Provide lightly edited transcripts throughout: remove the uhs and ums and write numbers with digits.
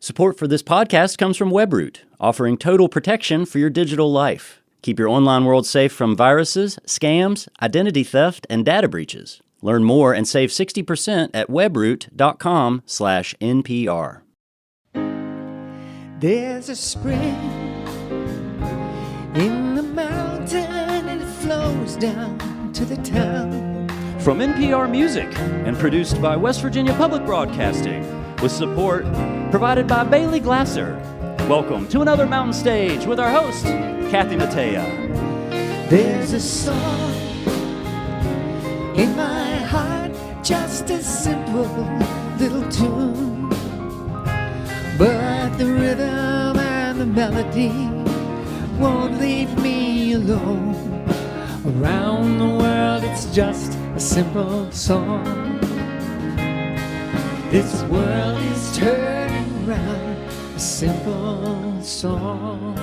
Support for this podcast comes from WebRoot, offering total protection for your digital life. Keep your online world safe from viruses, scams, identity theft, and data breaches. Learn more and save 60% at webroot.com/NPR. There's a spring in the mountain and it flows down to the town. From NPR Music and produced by West Virginia Public Broadcasting, with support provided by Bailey Glasser. Welcome to another Mountain Stage with our host, Kathy Mattea. There's a song in my heart, just a simple little tune, but the rhythm and the melody won't leave me alone. Around the world it's just a simple song. This world is turning round, a simple song.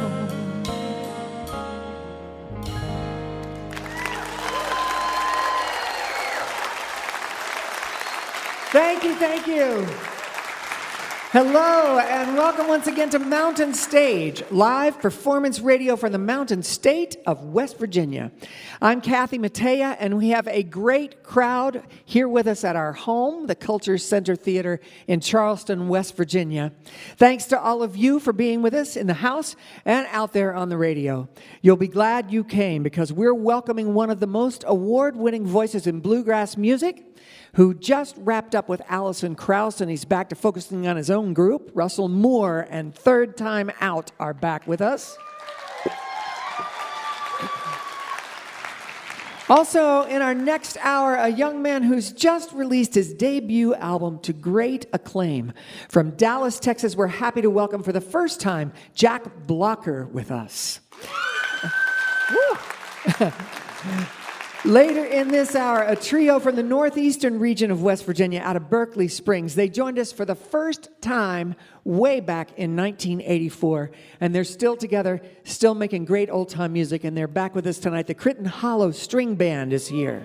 Thank you, thank you. Hello, and welcome once again to Mountain Stage, live performance radio from the Mountain State of West Virginia. I'm Kathy Mattea, and we have a great crowd here with us at our home, the Culture Center Theater in Charleston, West Virginia. Thanks to all of you for being with us in the house and out there on the radio. You'll be glad you came because we're welcoming one of the most award-winning voices in bluegrass music, who just wrapped up with Allison Krauss, and he's back to focusing on his own group. Russell Moore and Third Time Out are back with us. Also, in our next hour, a young man who's just released his debut album to great acclaim. From Dallas, Texas, we're happy to welcome for the first time Jack Blocker with us. Later in this hour, a trio from the northeastern region of West Virginia out of Berkeley Springs. They joined us for the first time way back in 1984, and they're still together, still making great old-time music, and they're back with us tonight. The Crittenden Hollow String Band is here.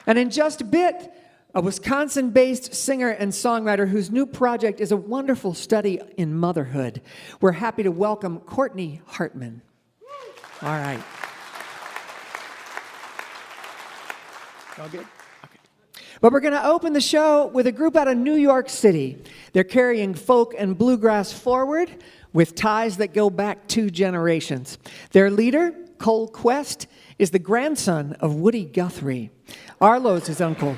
And in just a bit, a Wisconsin-based singer and songwriter whose new project is a wonderful study in motherhood. We're happy to welcome Courtney Hartman. All right. All good? Okay. But we're going to open the show with a group out of New York City. They're carrying folk and bluegrass forward with ties that go back 2 generations. Their leader, Cole Quest, is the grandson of Woody Guthrie. Arlo's his uncle.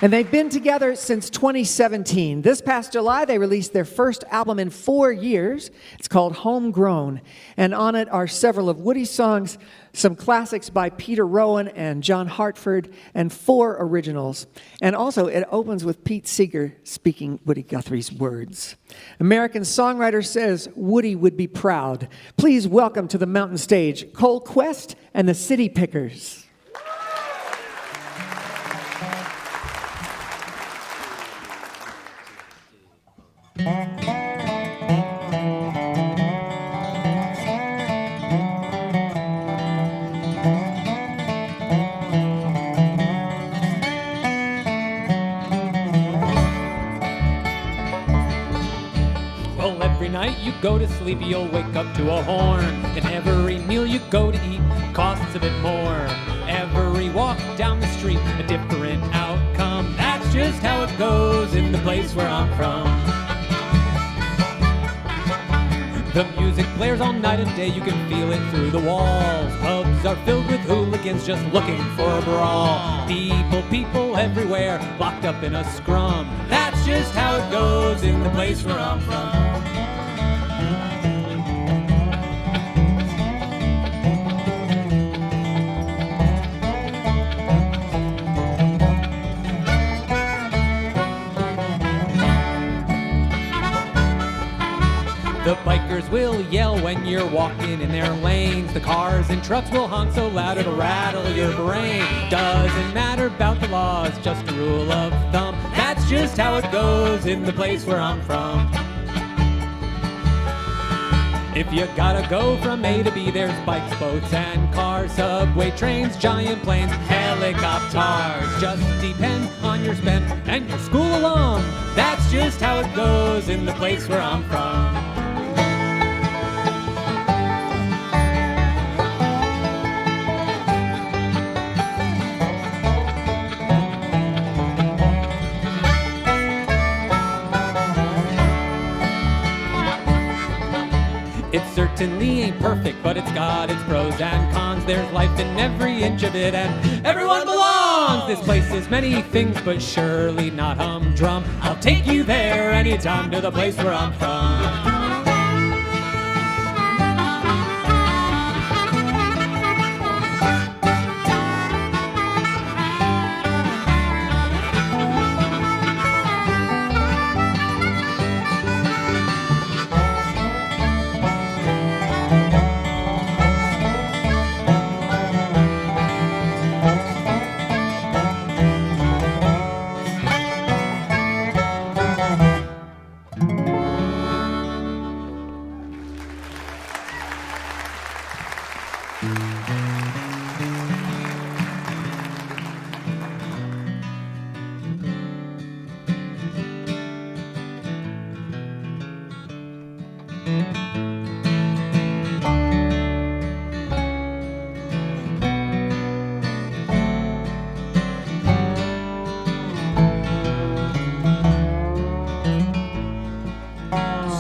And they've been together since 2017. This past July, they released their first album in 4 years. It's called Homegrown. And on it are several of Woody's songs, some classics by Peter Rowan and John Hartford, and 4 originals. And also, it opens with Pete Seeger speaking Woody Guthrie's words. American Songwriter says Woody would be proud. Please welcome to the Mountain Stage, Cole Quest and the City Pickers. Night you go to sleep, you'll wake up to a horn. And every meal you go to eat costs a bit more. Every walk down the street, a different outcome. That's just how it goes in the place where I'm from. The music blares all night and day, you can feel it through the walls. Pubs are filled with hooligans just looking for a brawl. People everywhere, locked up in a scrum. That's just how it goes in the place where I'm from. The bikers will yell when you're walking in their lanes. The cars and trucks will honk so loud it'll rattle your brain. Doesn't matter about the laws, just a rule of thumb. That's just how it goes in the place where I'm from. If you gotta go from A to B, there's bikes, boats, and cars, subway trains, giant planes, helicopters. Just depend on your spend and your school alum. That's just how it goes in the place where I'm from. It certainly ain't perfect, but it's got its pros and cons. There's life in every inch of it, and everyone belongs. This place is many things, but surely not humdrum. I'll take you there anytime to the place where I'm from.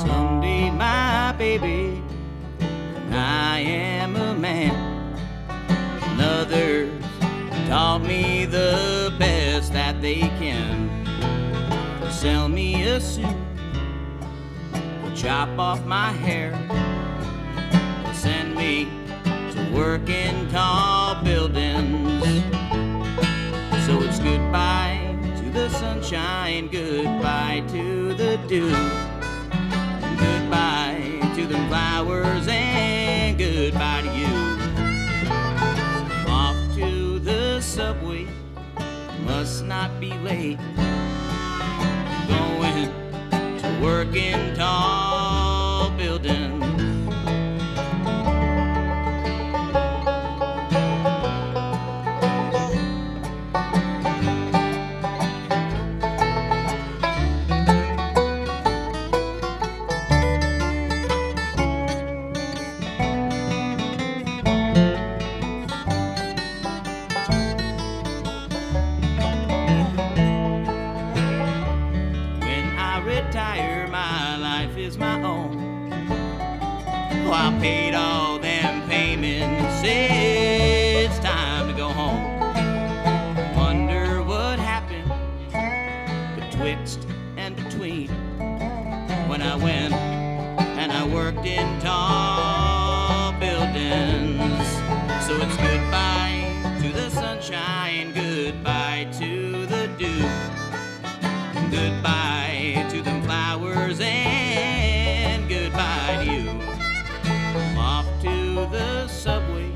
Someday, my baby, I am a man. And others taught me the best that they can. Sell me a suit, chop off my hair, send me to work in tall buildings. So it's goodbye to the sunshine, goodbye to the dew, goodbye to them flowers, and goodbye to you. Off to the subway, must not be late, going to work in tall buildings. Retire, my life is my own. Oh, I paid all them payments, it's time to go home. Wonder what happened betwixt and between when I went and I worked in tall buildings. So it's goodbye to the sunshine, goodbye to the dew, goodbye to them flowers, and goodbye to you. I'm off to the subway,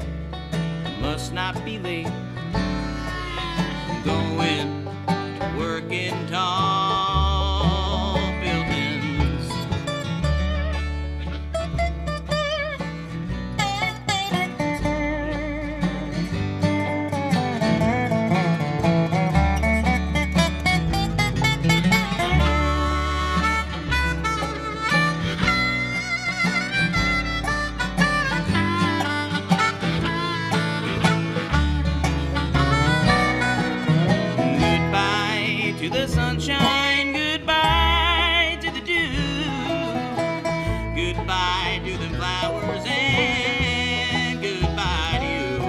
must not be late, I'm going to work in tall buildings. To the sunshine, goodbye to the dew, goodbye to the flowers, and goodbye to you.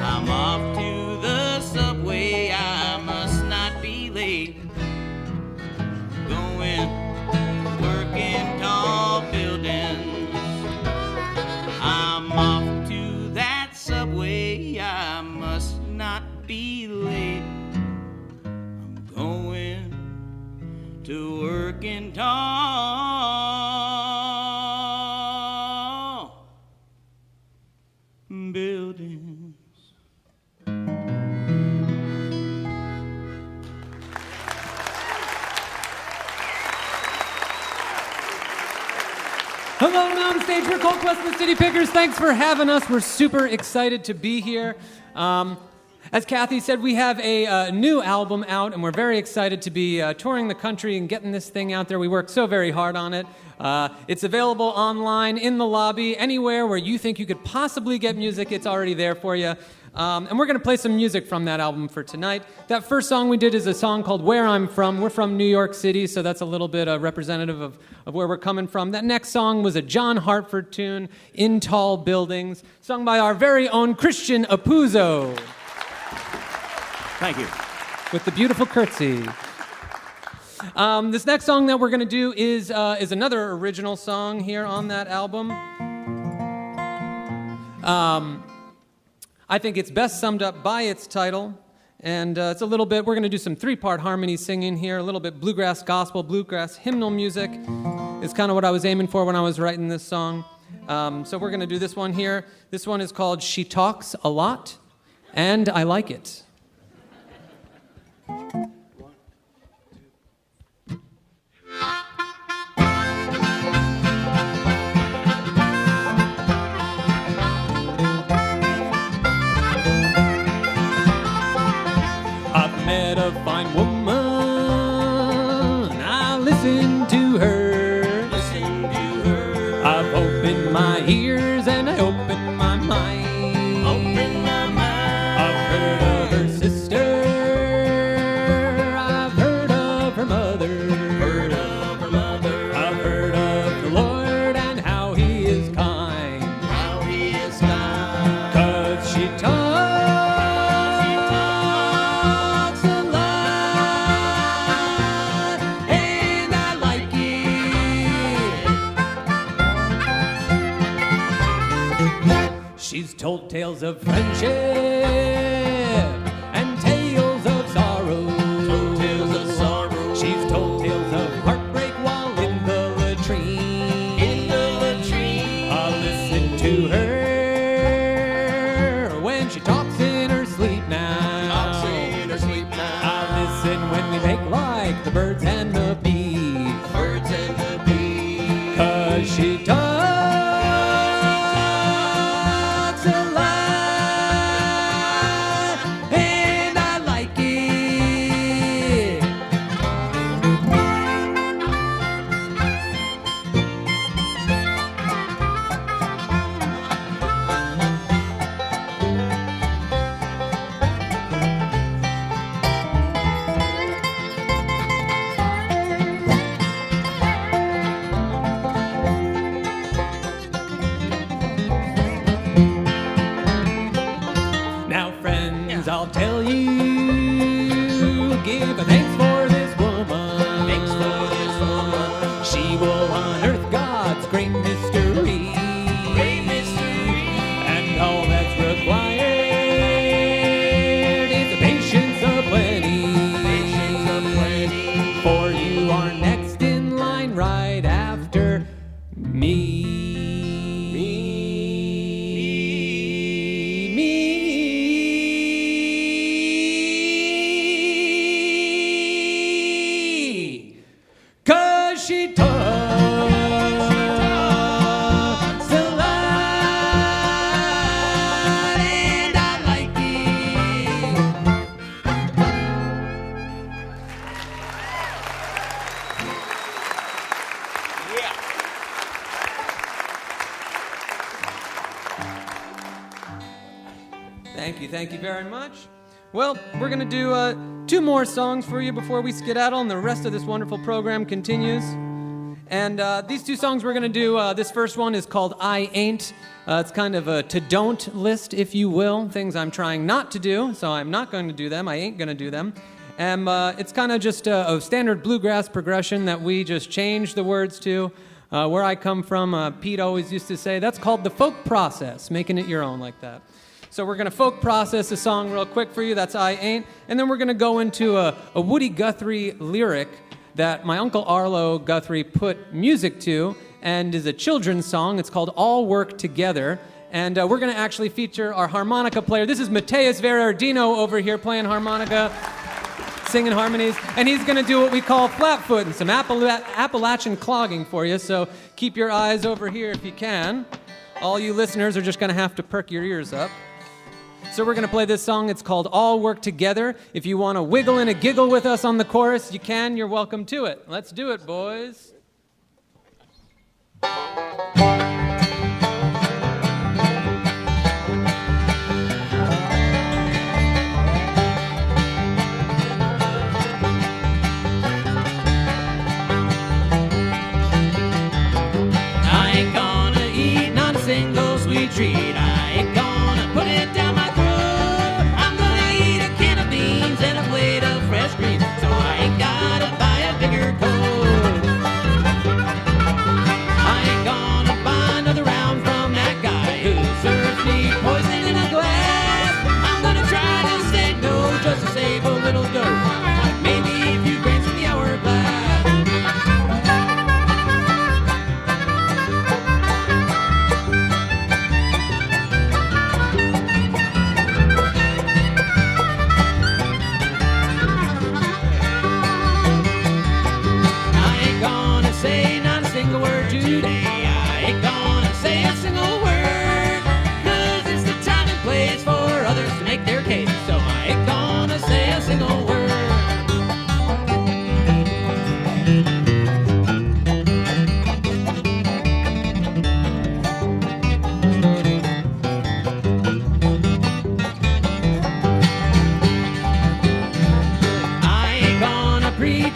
I'm off to the subway, I must not be late, going to work in tall buildings. I'm off to that subway, I must not be late, going to work in tall buildings. Hello, and on stage, we're Cold Quest and the City Pickers. Thanks for having us. We're super excited to be here. As Kathy said, we have a new album out, and we're very excited to be touring the country and getting this thing out there. We worked so very hard on it. It's available online, in the lobby, anywhere where you think you could possibly get music. It's already there for you. And we're going to play some music from that album for tonight. That first song we did is a song called Where I'm From. We're from New York City, so that's a little bit representative of where we're coming from. That next song was a John Hartford tune, In Tall Buildings, sung by our very own Christian Apuzzo. Thank you. With the beautiful curtsy. This next song that we're going to do is another original song here on that album. I think it's best summed up by its title, and it's a little bit, we're going to do some three-part harmony singing here, a little bit bluegrass gospel, bluegrass hymnal music is kind of what I was aiming for when I was writing this song. So we're going to do this one here. This one is called She Talks a Lot, and I Like It. Met a fine woman, I listen to her. I've opened my ears and I opened my mind. I've heard of her sister, I've heard of her mother. I've heard of the Lord and how He is kind. 'Cause she talks She's told tales of friendship and tales of sorrow. She's told tales of heartbreak while in the latrine. I'll listen to her when she talks in her sleep now. I'll listen when we make like the birds and the bees. 'Cause she talks I'll tell you, give a thanks for this woman. She will unearth God's great mystery. And all that's required is the patience of plenty. For you are next in line right after me. She talks a lot, and I like it. Thank you very much. Well, we're going to do 2 more songs for you before we skedaddle, and the rest of this wonderful program continues. And these 2 songs we're going to do, this first one is called I Ain't. It's kind of a to-don't list, if you will, things I'm trying not to do, so I'm not going to do them. I ain't going to do them. And it's kind of just a standard bluegrass progression that we just change the words to. Where I come from, Pete always used to say, that's called the folk process, making it your own like that. So we're going to folk process a song real quick for you, that's I Ain't, and then we're going to go into a Woody Guthrie lyric that my Uncle Arlo Guthrie put music to, and is a children's song. It's called All Work Together, and we're going to actually feature our harmonica player. This is Mateus Verardino over here playing harmonica. singing harmonies, and he's going to do what we call flat-foot and some Appalachian clogging for you, so keep your eyes over here if you can. All you listeners are just going to have to perk your ears up. So we're going to play this song. It's called All Work Together. If you want to wiggle and a giggle with us on the chorus, you can. You're welcome to it. Let's do it, boys. Treat. I ain't gonna put it down my throat. I'm gonna eat a can of beans and a plate of fresh greens, so I ain't gotta buy a bigger coat. I ain't gonna buy another round from that guy who serves me poison in a glass. I'm gonna try to say no just to save a little dough, maybe a few grains from the hourglass.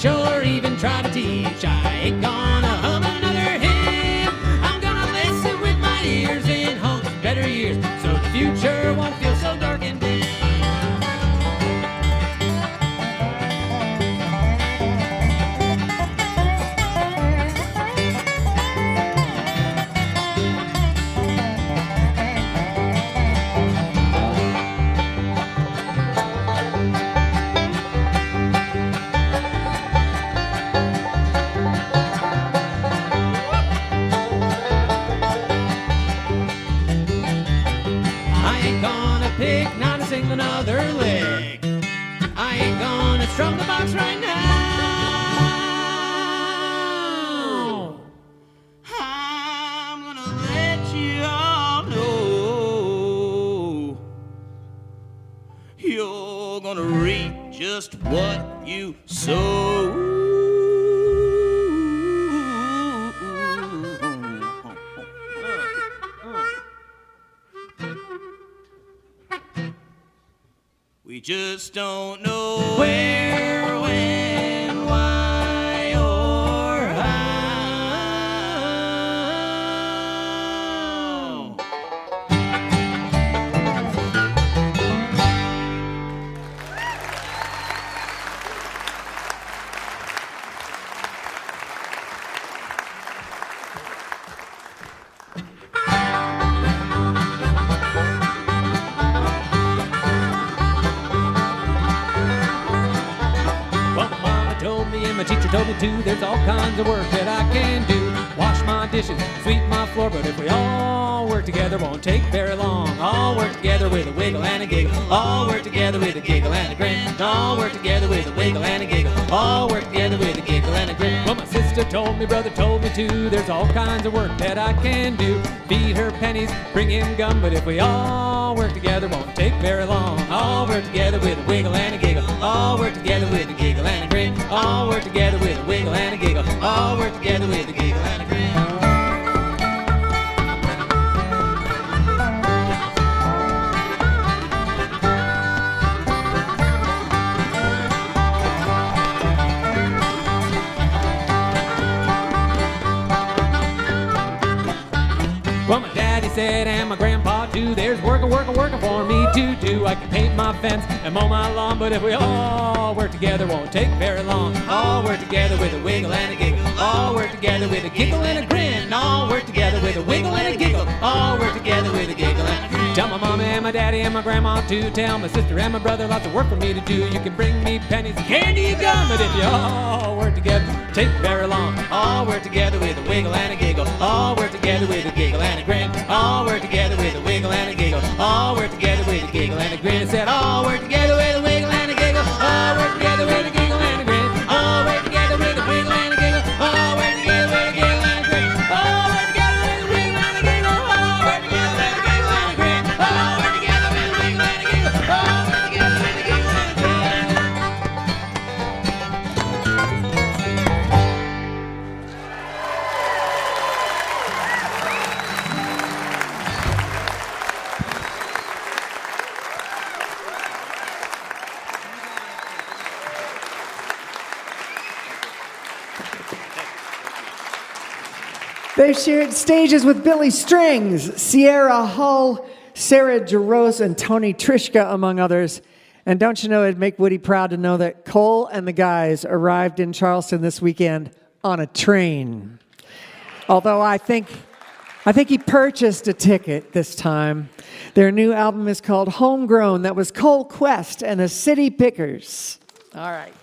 Or even try to teach. I ain't gonna hum another hymn. I'm gonna listen with my ears in hopes of better years, so the future won't feel so dark and dim. Another leg. I ain't gonna strum the box right now. I'm gonna let you all know you're gonna reap just what you sow. We just don't know where, when, why, or how. My teacher told me to, there's all kinds of work that I can do. Wash my dishes, sweep my floor, but if we all work together, won't take very long. All work together with a wiggle and a giggle. All work together with a giggle and a grin. All work together with a wiggle and a giggle. All work together with a giggle and a grin. Well, my sister told me, brother told me too, there's all kinds of work that I can do. Feed her pennies, bring in gum, but if we all work together, won't take very long. All work together with a wiggle and a giggle. All work together with a giggle and a grin. All work together with a wiggle and a giggle. All work together with a giggle and a grin. Well, my daddy said, and my grandpa too, there's working for me to do. I can paint my fence and mow my lawn, but if we all work together, won't take very long. All work together with a wiggle and a giggle. All work together with a giggle and a grin. All work together with a wiggle and a giggle. All work together with a giggle and a grin. Tell my mama and my daddy and my grandma too. Tell my sister and my brother lots of work for me to do. You can bring me pennies and candy and gum, but if you all work together, take very long. All work together with a wiggle and a giggle. All work together with a giggle and a grin. All work together with a wiggle and a giggle. All work together with a giggle and a grin. It said all work together with a wiggle and a giggle. All work together with a giggle. They've shared stages with Billy Strings, Sierra Hull, Sarah Jaros, and Tony Trishka, among others. And don't you know, it'd make Woody proud to know that Cole and the guys arrived in Charleston this weekend on a train. Although I think he purchased a ticket this time. Their new album is called Homegrown. That was Cole Quest and the City Pickers. All right.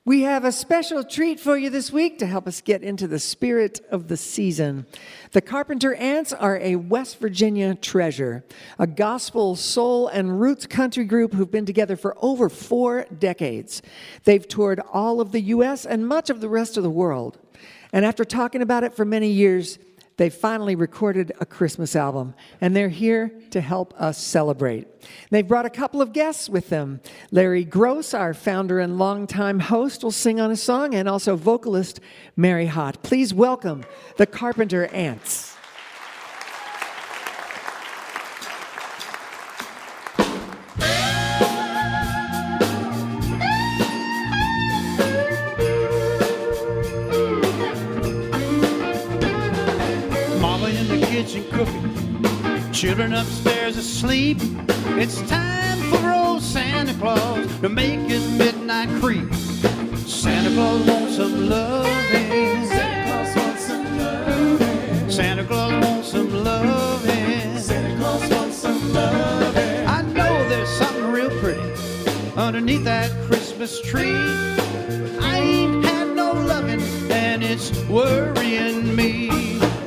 We have a special treat for you this week to help us get into the spirit of the season. The Carpenter Ants are a West Virginia treasure, a gospel, soul, and roots country group who've been together for over 4 decades. They've toured all of the U.S. and much of the rest of the world. And after talking about it for many years, they finally recorded a Christmas album, and they're here to help us celebrate. They've brought a couple of guests with them. Larry Gross, our founder and longtime host, will sing on a song, and also vocalist Mary Hott. Please welcome the Carpenter Ants. Cooking, children upstairs asleep. It's time for old Santa Claus to make his midnight creep. Santa Claus wants some loving. Santa Claus wants some loving. Santa Claus wants some loving. Santa Claus wants some loving. I know there's something real pretty underneath that Christmas tree, but I ain't had no loving and it's worrying me.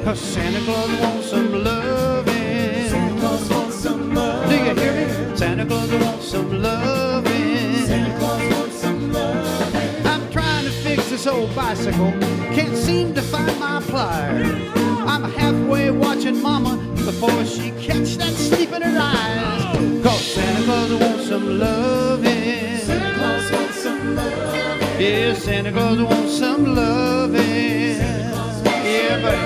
'Cause Santa Claus wants some loving. Santa Claus wants some loving. Do you hear me? Santa Claus wants some loving. Santa Claus wants some loving. I'm trying to fix this old bicycle, can't seem to find my pliers. I'm halfway watching Mama before she catch that sleep in her eyes. 'Cause Santa Claus wants some loving. Santa Claus wants some loving. Yeah, Santa Claus wants some loving. Yeah, buddy.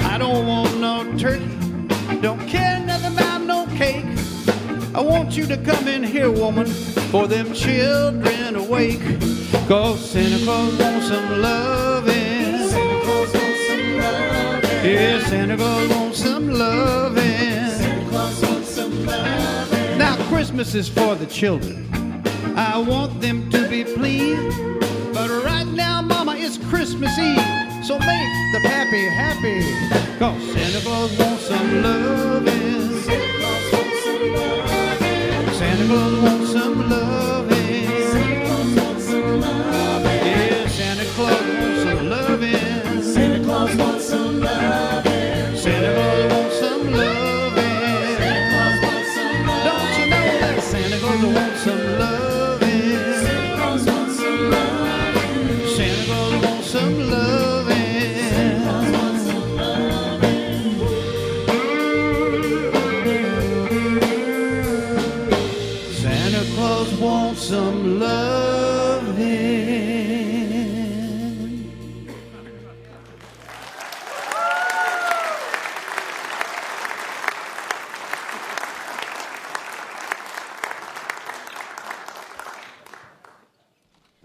I don't want no turkey, don't care nothing about no cake. I want you to come in here, woman, for them children awake. 'Cause Santa Claus wants some loving. Santa Claus wants some loving. Yeah, Santa Claus wants some loving. Santa Claus wants some loving. Now Christmas is for the children, I want them to be pleased. But right now, Mama, it's Christmas Eve, so make the pappy happy. 'Cause Santa Claus wants some loving. Santa Claus wants some loving. Santa Claus wants some loving. Santa Claus wants some loving. Yeah, Santa Claus wants some loving. Santa Claus wants some loving. Santa Claus wants some loving. Santa Claus wants some loving. Don't you know that Santa Claus wants some loving? Santa Claus wants some loving. Santa Claus wants some loving. Santa Claus wants some loving. Santa Claus wants some loving.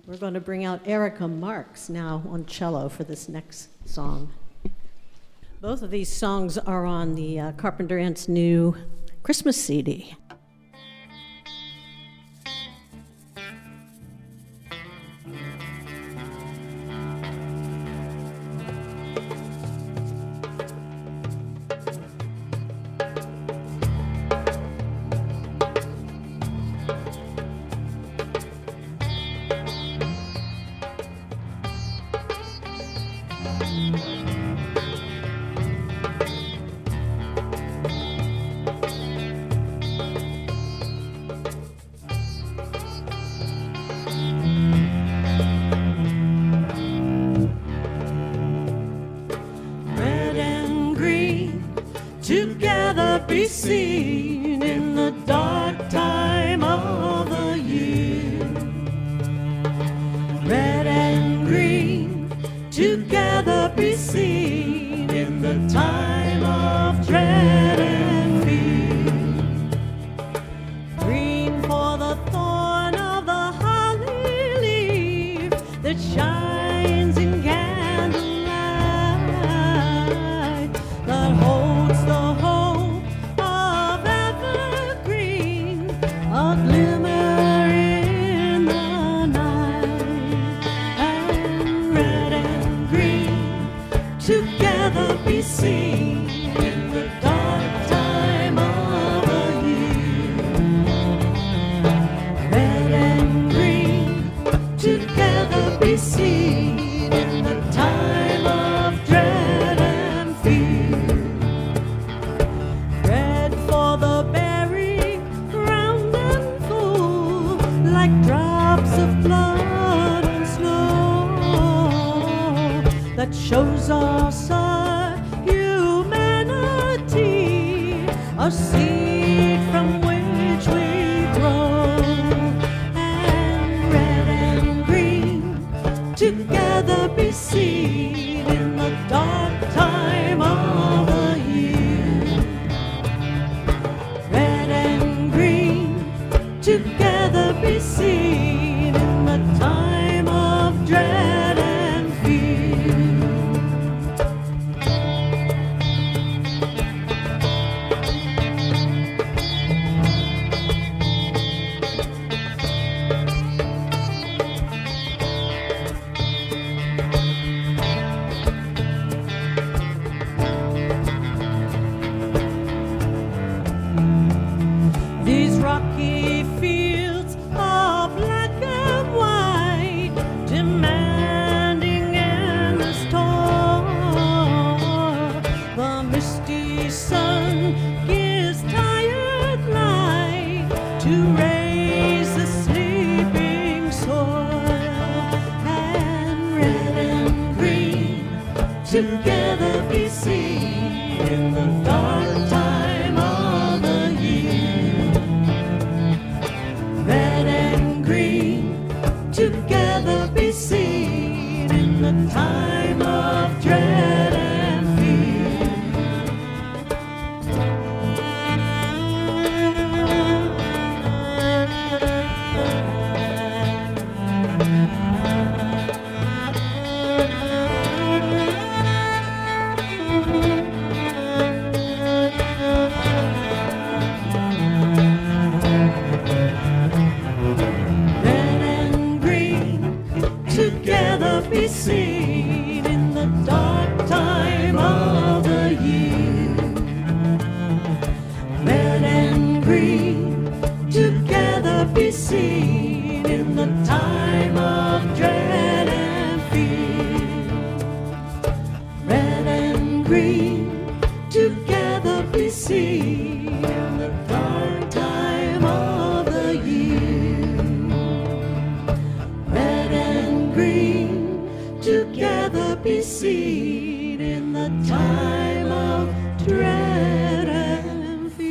We're going to bring out Erica Marks now on cello for this next song. Both of these songs are on the Carpenter Ants' new Christmas CD. Together be seen in the dark time of the year. Red and green together be seen in the time of dread and fear. Green for the thorn of the holly leaf that shines in candlelight, that holds the hope of evergreen, a glimmer in the night. And red and green together be seen in the dark time of the year. Red and green together be seen in the time of dread and fear. Red for the berry, round and full, like drops of blood and snow, that shows us our humanity, a seed from which we grow. And red and green together be seen in the dark time of the year. Red and green together be seen in the time of dread and fear. These rocky fields are black and white, demanding endless toil. The misty sun gives tired light to raise the sleeping soil. And red and green together be seen in the dark time of the year. Red and green together be seen in the time of dread and fear. Red and green together be seen in the dark time of the year. Red and green together be seen in the time of dread and fear. Red and green together be seen in the dark time of the year. Red and green together be seen in the time of dread and fear.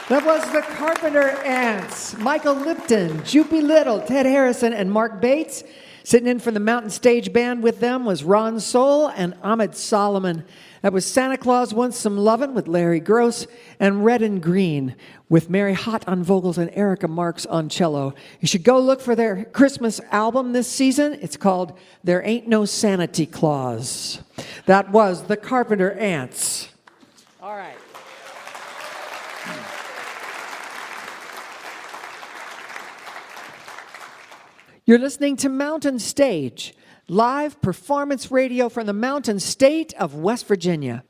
That was the Carpenter Ants. Michael Lipton, Jupy Little, Ted Harrison, and Mark Bates. Sitting in for the Mountain Stage Band with them was Ron Soul and Ahmed Solomon. That was Santa Claus Wants Some Lovin' with Larry Gross, and Red and Green with Mary Hott on vocals and Erica Marks on cello. You should go look for their Christmas album this season. It's called There Ain't No Sanity Claus. That was the Carpenter Ants. All right. You're listening to Mountain Stage, live performance radio from the Mountain State of West Virginia.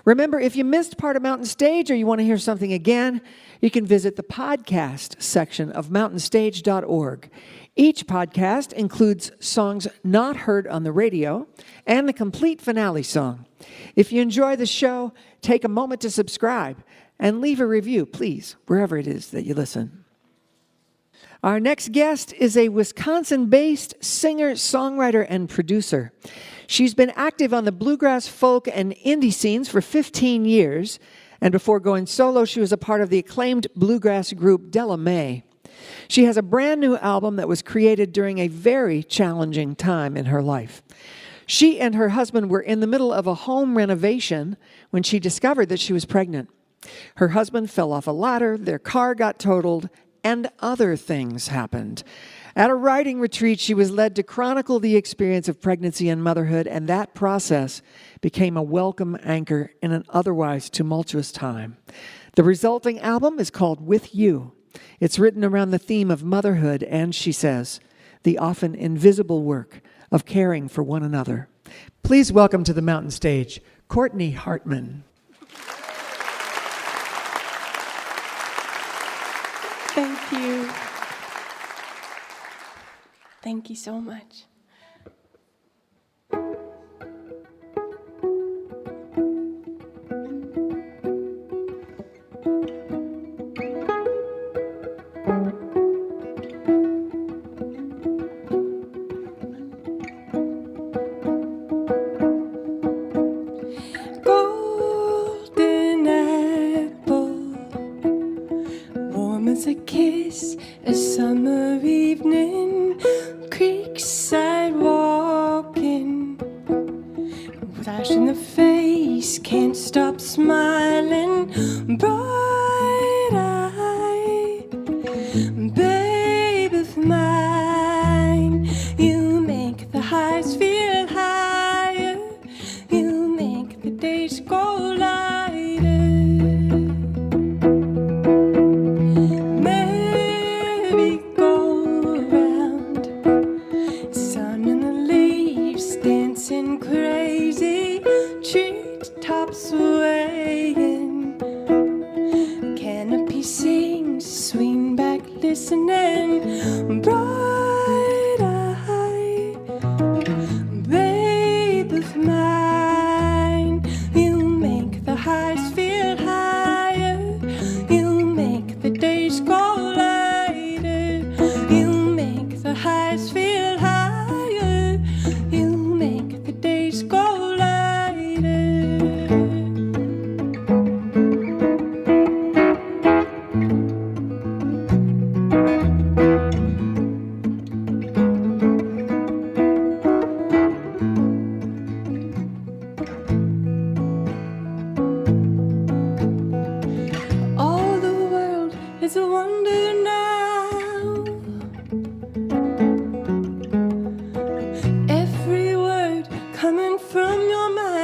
Remember, if you missed part of Mountain Stage or you want to hear something again, you can visit the podcast section of mountainstage.org. Each podcast includes songs not heard on the radio and the complete finale song. If you enjoy the show, take a moment to subscribe and leave a review, please, wherever it is that you listen. Our next guest is a Wisconsin-based singer, songwriter, and producer. She's been active on the bluegrass, folk, and indie scenes for 15 years, and before going solo, she was a part of the acclaimed bluegrass group Della Mae. She has a brand new album that was created during a very challenging time in her life. She and her husband were in the middle of a home renovation when she discovered that she was pregnant. Her husband fell off a ladder, their car got totaled, and other things happened. At a writing retreat, she was led to chronicle the experience of pregnancy and motherhood, and that process became a welcome anchor in an otherwise tumultuous time. The resulting album is called With You. It's written around the theme of motherhood and, she says, the often invisible work of caring for one another. Please welcome to the Mountain Stage, Courtney Hartman. Thank you. Thank you so much. Golden apple, warm as a kiss, a summer evening, creekside walking, flash in the face, can't stop smiling, bright eye, babe of mine, you make the highs feel higher, you make the days go lighter. Merry-go-round, sun and the leaves dancing crazy, treetops swaying, canopy sings, swing back listening, bright eye, babe of mine, you make the highs feel higher, you make the days go lighter, you make the highs feel higher, you make the days go lighter. All the world is a wonder now. Every word coming from your mouth.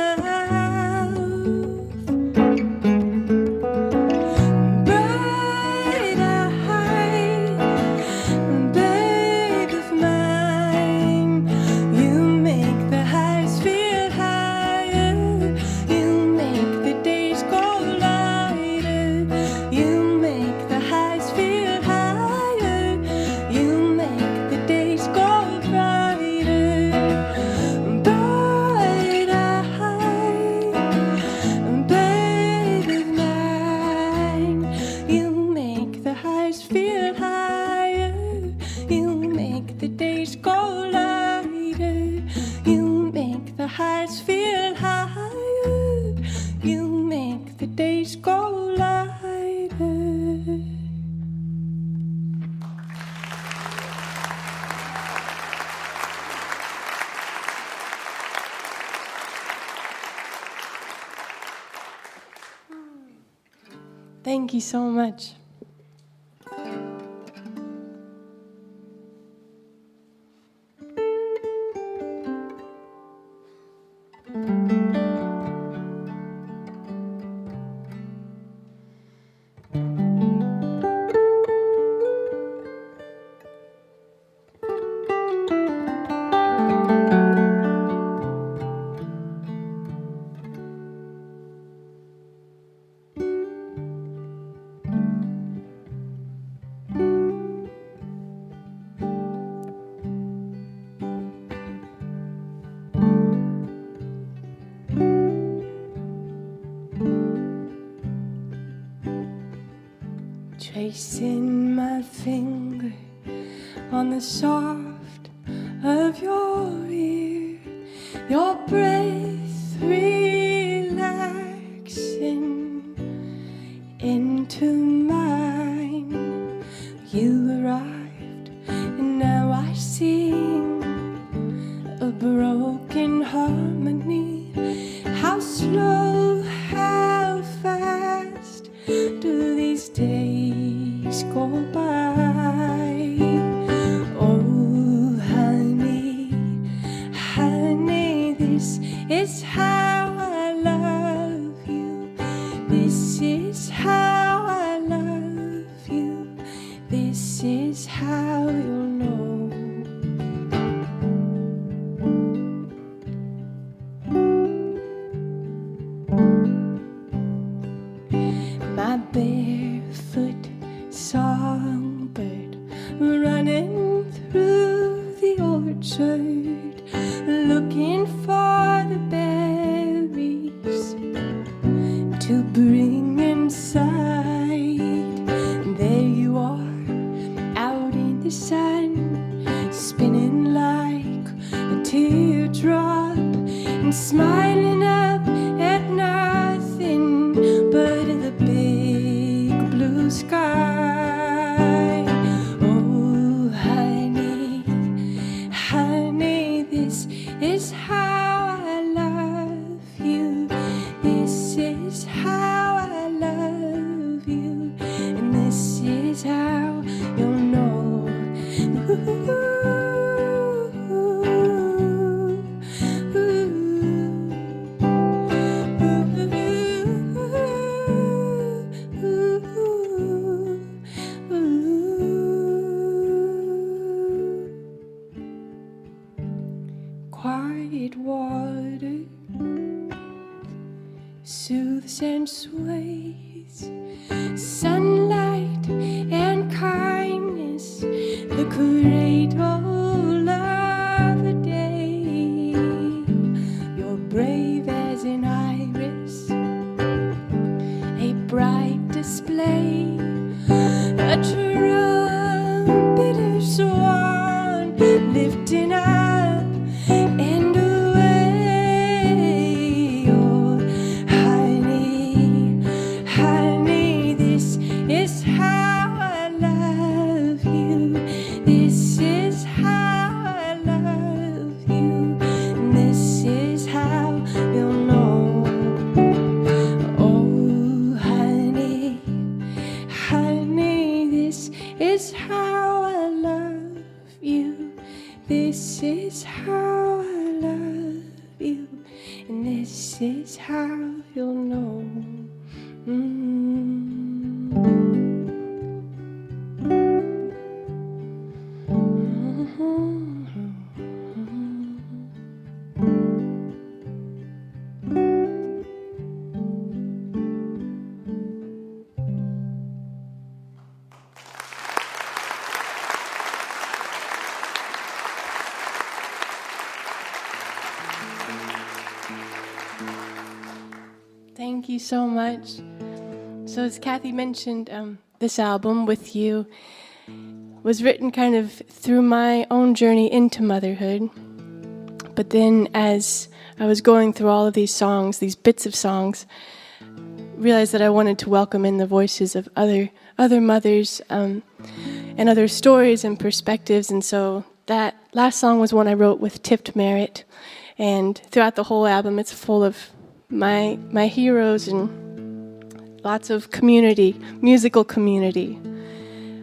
Bright eye, babe of mine, you make the highs feel higher, you make the days go lighter, you make the highs feel higher, you make the days go brighter. Bright eye, babe of mine, you make the highs feel higher, you make the days go lighter, you make the highs feel higher, you make the days go lighter. Thank you so much. Tracing my finger on the soft of your ear, your breath relaxing into mine. You arrived, and now I sing a broken harmony. How slow, how fast do these days go by? Oh, honey, honey, this is how I love you. This is how I love you. This is how you'll know. My barefoot songbird running through the orchard, looking for the berries to bring inside. There you are, out in the sun, spinning like a teardrop and smiling up at nothing but the big blue sky. Oh, honey, honey, this is how I love you. This is how I love you. And this is how you'll know. Quiet water soothes and sways, sunlight and kindness, the cradle of the day. You're brave as an iris, a bright display, a trumpeter swan lifting up and away. Oh, honey, honey, this is how I love you. This is how I love you. And this is how you'll know. Oh, honey, honey, this is how I love you. This is how I love you, and this is how you'll know. Thank you so much. So as Kathy mentioned, this album, With You, was written kind of through my own journey into motherhood. But then as I was going through all of these songs, these bits of songs, realized that I wanted to welcome in the voices of other mothers and other stories and perspectives. And so that last song was one I wrote with Tipped Merritt. And throughout the whole album, it's full of my heroes and lots of community, musical community.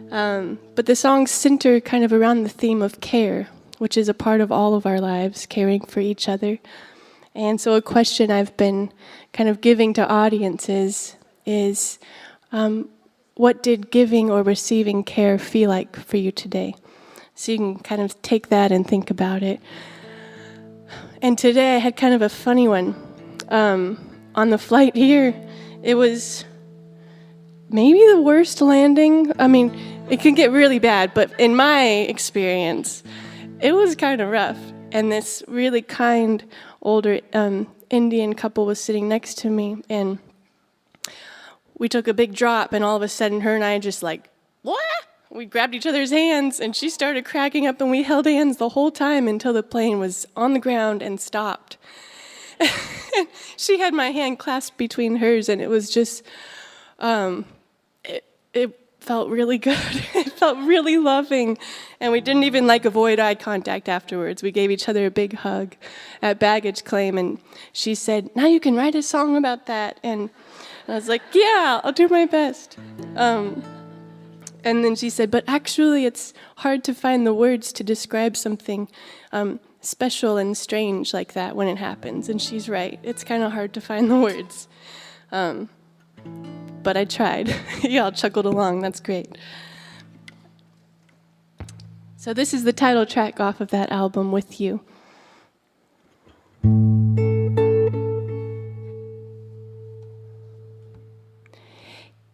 But the songs center kind of around the theme of care, which is a part of all of our lives, caring for each other. And so a question I've been kind of giving to audiences is what did giving or receiving care feel like for you today? So you can kind of take that and think about it. And today I had kind of a funny one. On the flight here, it was maybe the worst landing. I mean, it can get really bad, but in my experience, it was kind of rough. And this really kind older Indian couple was sitting next to me, and we took a big drop, and all of a sudden her and I just like what? We grabbed each other's hands, and she started cracking up, and we held hands the whole time until the plane was on the ground and stopped. She had my hand clasped between hers, and it was just, it felt really good. It felt really loving, and we didn't even avoid eye contact afterwards. We gave each other a big hug at baggage claim, and she said, "Now you can write a song about that." And I was like, "Yeah, I'll do my best." And then she said, "But actually it's hard to find the words to describe something special and strange like that when it happens." And she's right. It's kind of hard to find the words. But I tried. Y'all chuckled along. That's great. So this is the title track off of that album, With You.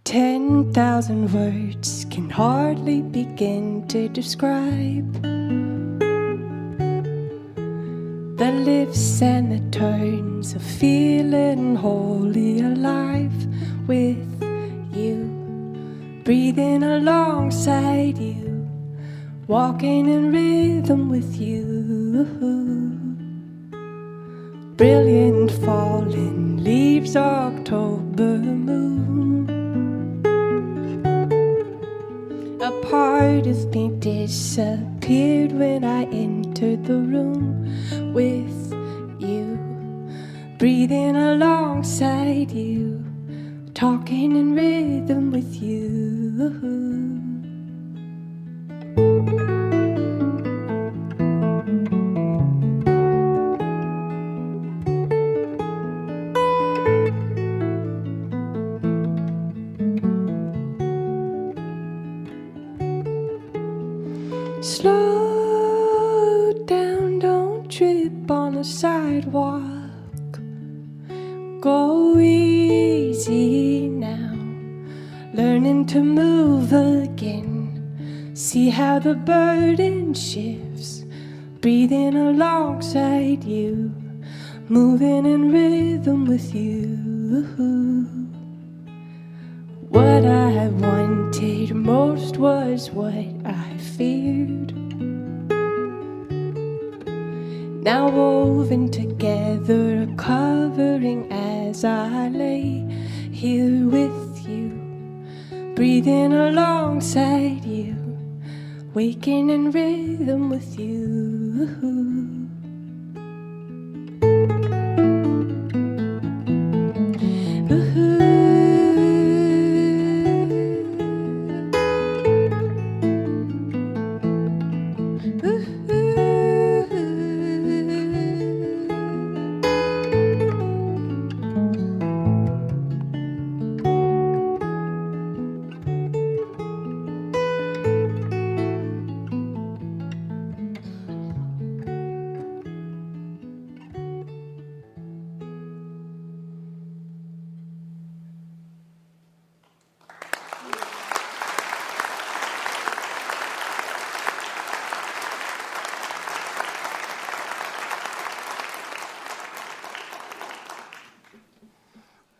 10,000 words can hardly begin to describe the lifts and the turns of feeling wholly alive with you, breathing alongside you, walking in rhythm with you. Brilliant falling leaves, October moon. A part of me disappeared when I entered the room with you, breathing alongside you, talking in rhythm with you. Slow down, don't trip on the sidewalk. Go easy now, learning to move again. See how the burden shifts, breathing alongside you, moving in rhythm with you. What I wanted most was what I feared, now woven together, covering as I lay here with you, breathing alongside you, waking in rhythm with you.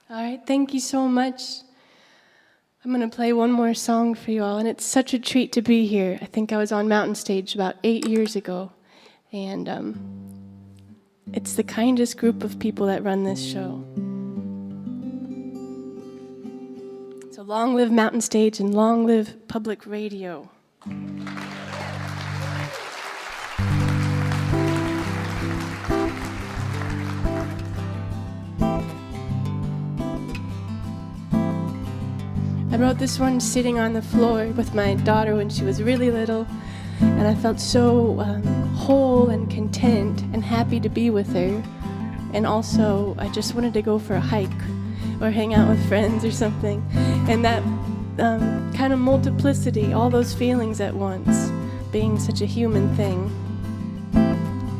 All right, thank you so much. I'm going to play one more song for you all, and it's such a treat to be here. I think I was on Mountain Stage about 8 years ago, and it's the kindest group of people that run this show. So long live Mountain Stage and long live public radio. I wrote this one sitting on the floor with my daughter when she was really little, and I felt so whole and content and happy to be with her. And also, I just wanted to go for a hike or hang out with friends or something. And that kind of multiplicity, all those feelings at once, being such a human thing.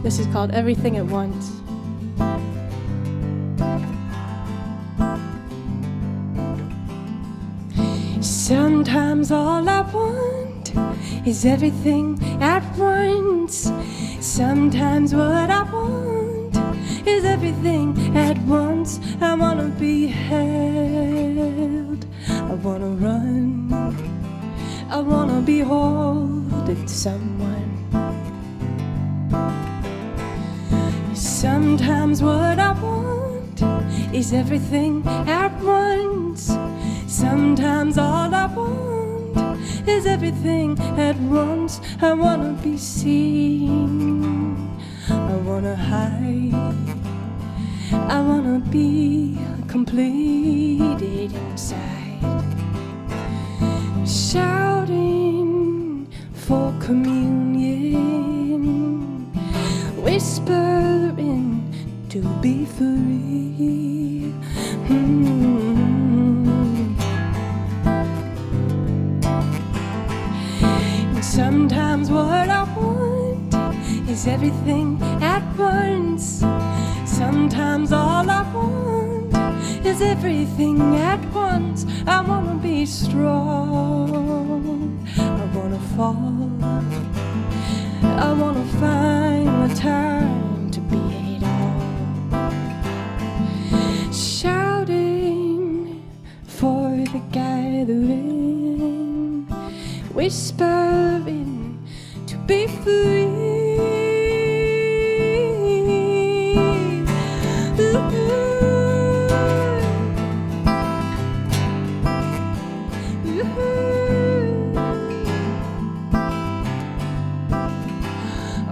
This is called Everything at Once. Sometimes all I want is everything at once. Sometimes what I want is everything at once. I wanna be held, I wanna run, I wanna behold someone. Sometimes what I want is everything at once. Sometimes all I want is everything at once. I wanna be seen, I wanna hide, I wanna be completed inside, shouting for communion, whispering to be free. Sometimes what I want is everything at once. Sometimes all I want is everything at once. I wanna be strong, I wanna fall, I wanna find the time to be it all, shouting for the gathering, whispering to be free.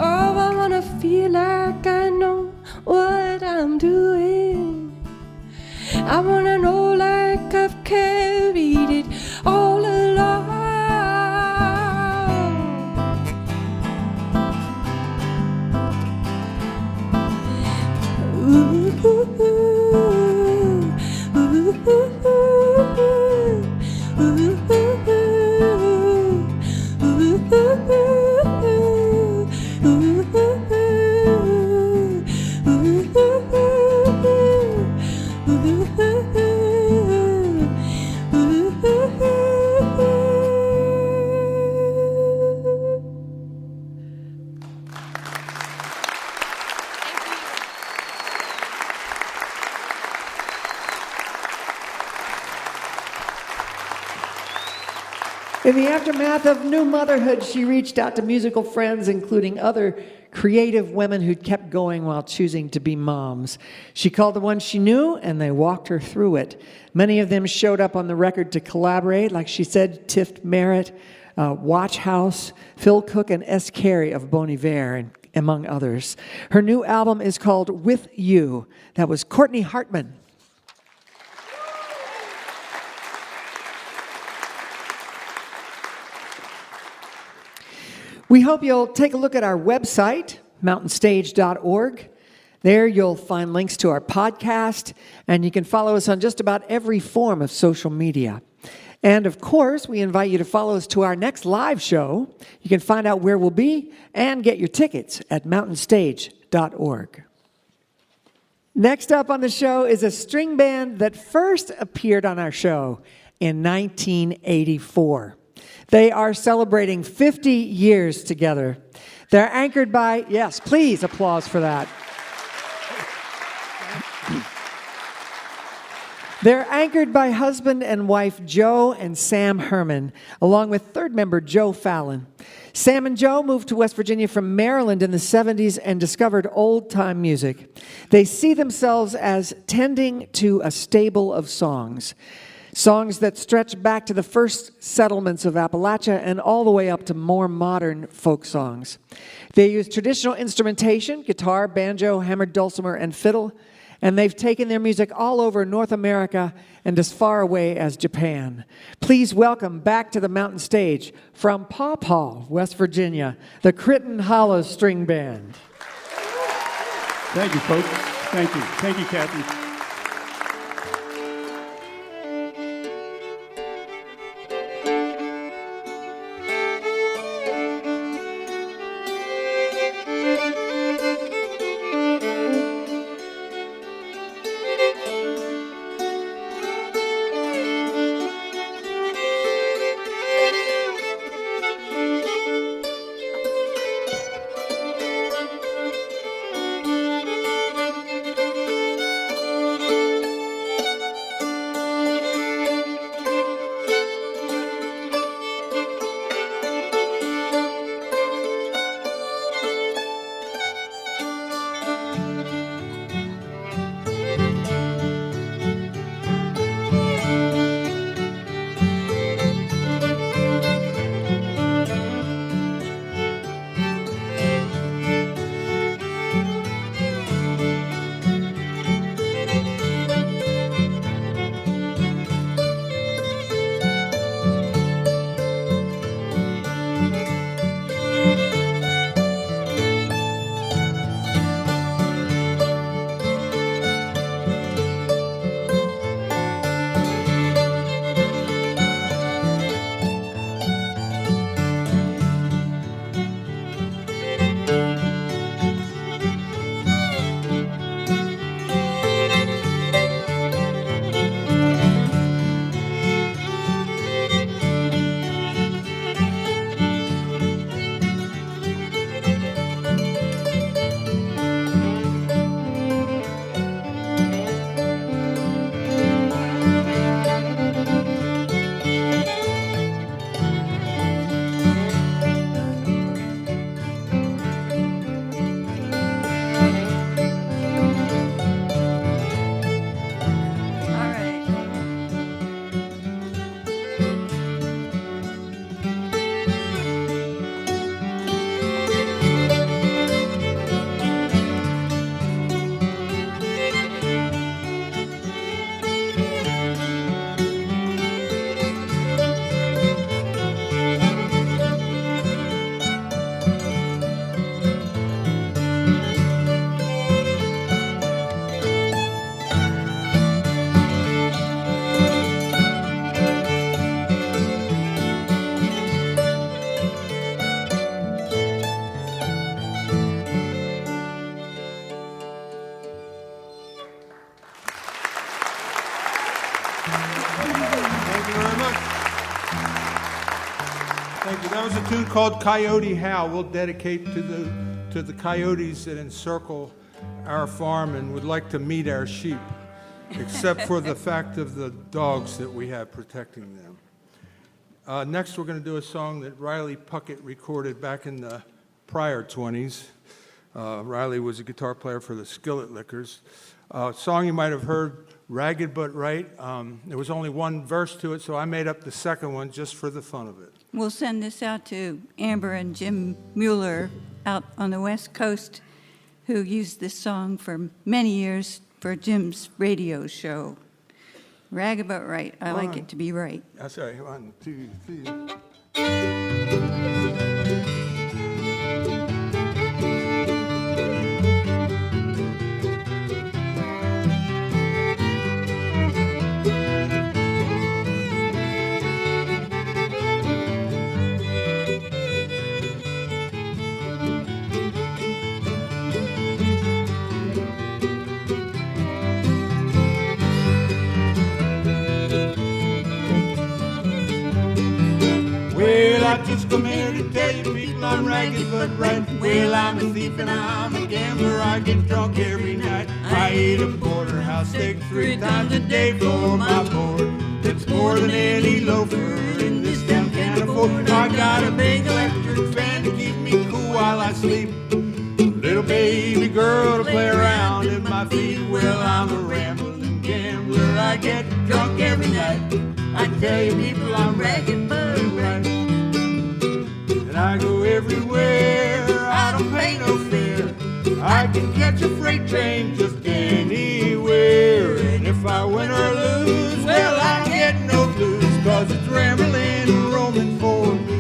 Oh, I wanna feel like I know what I'm doing. I wanna know like I've carried it all along. In the aftermath of new motherhood, she reached out to musical friends, including other creative women who'd kept going while choosing to be moms. She called the ones she knew, and they walked her through it. Many of them showed up on the record to collaborate, like she said, Tiff Merritt, Watch House, Phil Cook, and S. Carey of Bon Iver, and among others. Her new album is called With You. That was Courtney Hartman. We hope you'll take a look at our website, mountainstage.org. There you'll find links to our podcast, and you can follow us on just about every form of social media. And of course, we invite you to follow us to our next live show. You can find out where we'll be and get your tickets at mountainstage.org. Next up on the show is a string band that first appeared on our show in 1984. They are celebrating 50 years together. They're anchored by, yes, please applause for that. They're anchored by husband and wife Joe and Sam Herman, along with third member Joe Fallon. Sam and Joe moved to West Virginia from Maryland in the 70s and discovered old-time music. They see themselves as tending to a stable of songs. Songs that stretch back to the first settlements of Appalachia and all the way up to more modern folk songs. They use traditional instrumentation, guitar, banjo, hammered dulcimer, and fiddle, and they've taken their music all over North America and as far away as Japan. Please welcome back to the Mountain Stage from Paw Paw, West Virginia, the Crittenden Hollow String Band. Thank you, folks. Thank you. Thank you, Kathy. Thank you very much. Thank you. That was a tune called Coyote Howl. We'll dedicate to the coyotes that encircle our farm and would like to meet our sheep, except for the fact of the dogs that we have protecting them. Next, we're going to do a song that Riley Puckett recorded back in the prior 20s. Riley was a guitar player for the Skillet Lickers. A song you might have heard, Ragged But Right. There was only one verse to it, so I made up the second one just for the fun of it. We'll send this out to Amber and Jim Mueller out on the West Coast, who used this song for many years for Jim's radio show. Ragged But Right. I like it to be right. Sorry, 1, 2, 3. I just come here to tell you people I'm ragged but right. Well, I'm a thief and I'm a gambler. I get drunk every night. I eat a porterhouse steak 3 times a day for my board. It's more than any loafer in this town can afford. I got a big electric fan to keep me cool while I sleep. Little baby girl to play around in my feet. Well, I'm a rambling gambler. I get drunk every night. I tell you people I'm ragged but right. And I go everywhere, I don't pay no fare. I can catch a freight train just anywhere. And if I win or lose, well, I get no blues, 'cause it's rambling and roaming for me.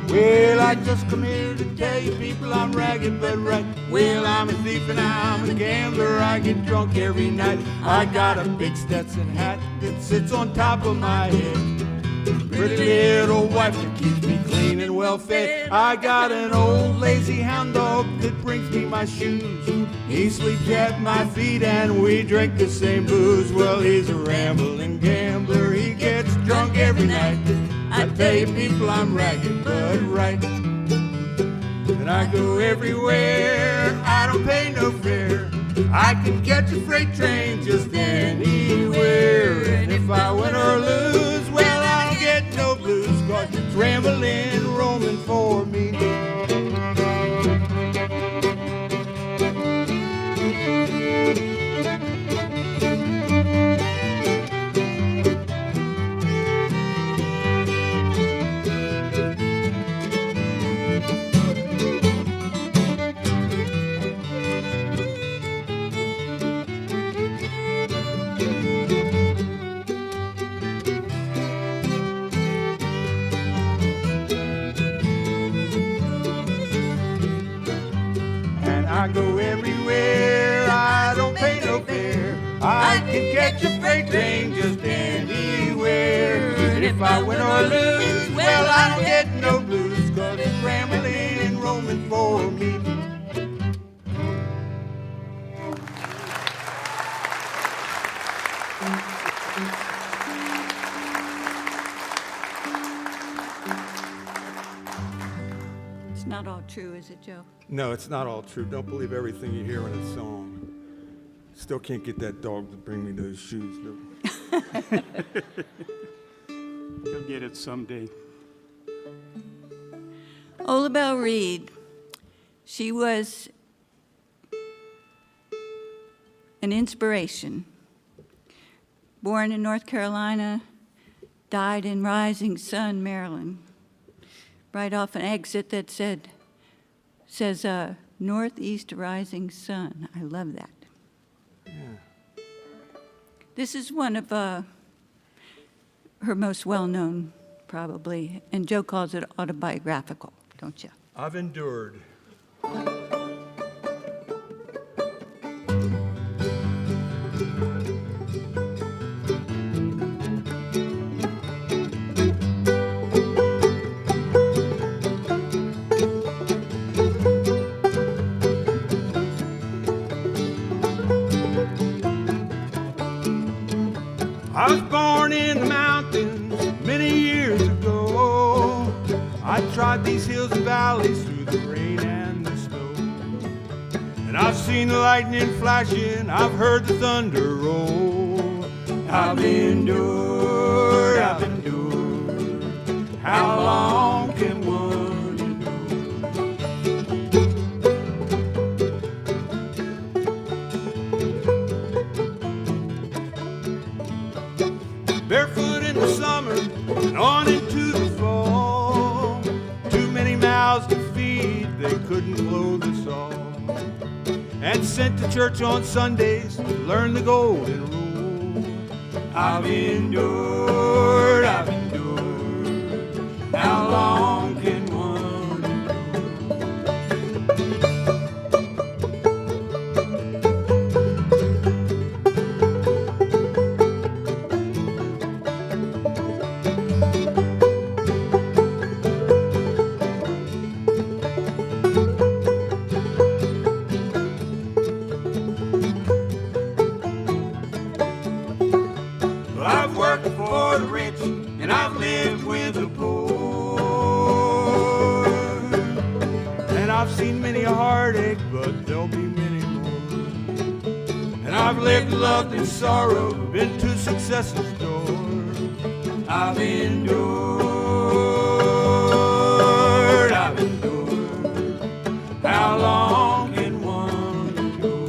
Well, I just come here to tell you people I'm ragged but right. Well, I'm a thief and I'm a gambler. I get drunk every night. I got a big Stetson hat that sits on top of my head. Pretty little wife that keeps me clean and well fed. I got an old lazy hound dog that brings me my shoes. He sleeps at my feet and we drink the same booze. Well, he's a rambling gambler. He gets drunk every night. I tell you people I'm ragged but right. And I go everywhere, I don't pay no fare. I can catch a freight train just anywhere. And if I win or lose, well, I don't get no blues, 'cause it's rambling, roaming for me. I go everywhere, I don't pay no fare. I can catch a freight train just anywhere. And if I win or lose, well, I don't get no blues, 'cause it's rambling and roaming for me. It's not all true, is it, Joe? No, it's not all true. Don't believe everything you hear in a song. Still can't get that dog to bring me those shoes, though. He'll get it someday. Olabelle Reed, she was an inspiration. Born in North Carolina, died in Rising Sun, Maryland. Right off an exit that says Northeast Rising Sun. I love that. Yeah. This is one of her most well-known, probably, and Joe calls it autobiographical, don't you? I've endured. I was born in the mountains many years ago. I trod these hills and valleys through the rain and the snow. And I've seen the lightning flashing, I've heard the thunder roll. I've endured, I've endured. How long can one endure? Barefoot in the summer and on into the fall. Too many mouths to feed, they couldn't clothe us all. And sent to church on Sundays to learn the golden rule. I've endured, I've endured. How long can one I've worked for the rich and I've lived with the poor. And I've seen many a heartache, but there'll be many more. And I've lived, loved, and sorrow, been to success's door. I've endured, I've endured. How long can one endure?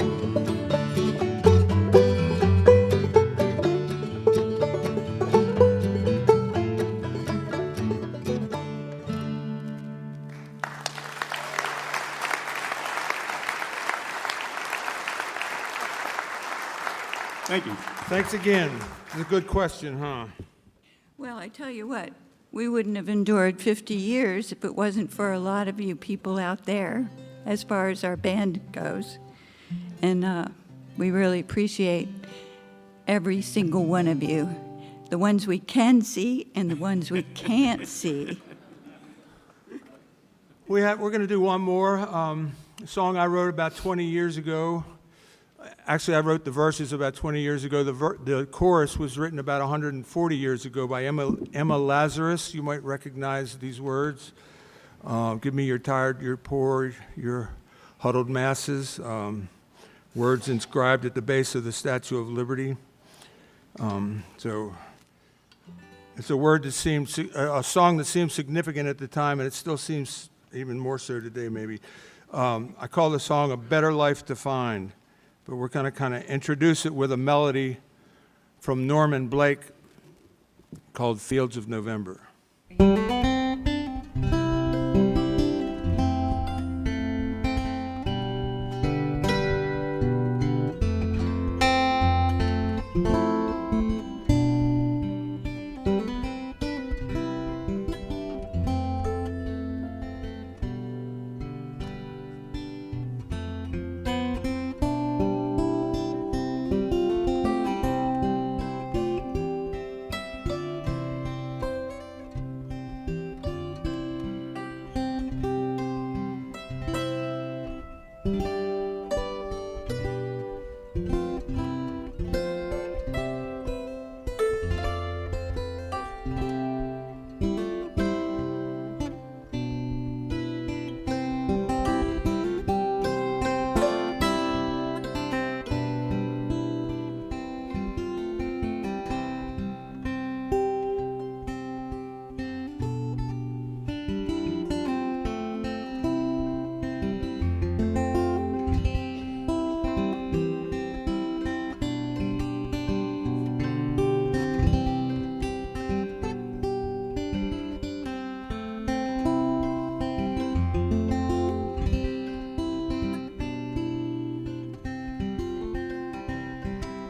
Thank you. Thanks again. It's a good question, huh? Well, I tell you what, we wouldn't have endured 50 years if it wasn't for a lot of you people out there, as far as our band goes. And we really appreciate every single one of you, the ones we can see and the ones we can't see. We're going to do one more a song I wrote about 20 years ago. Actually, I wrote the verses about 20 years ago. The chorus was written about 140 years ago by Emma Lazarus. You might recognize these words. Give me your tired, your poor, your huddled masses. Words inscribed at the base of the Statue of Liberty. So it's a word that seems, a song that seemed significant at the time, and it still seems even more so today, maybe. I call the song A Better Life to Find, but we're going to kind of introduce it with a melody from Norman Blake called Fields of November.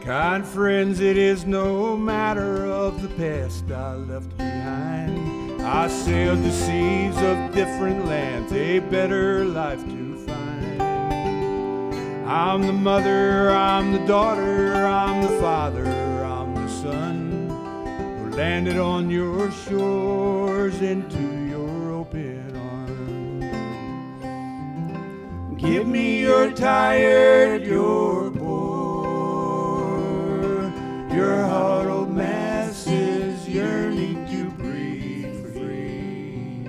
Kind friends, it is no matter of the past I left behind. I sailed the seas of different lands, a better life to find. I'm the mother, I'm the daughter, I'm the father, I'm the son, who landed on your shores into your open arms. Give me your tired, your poor, your huddled masses yearning to breathe free.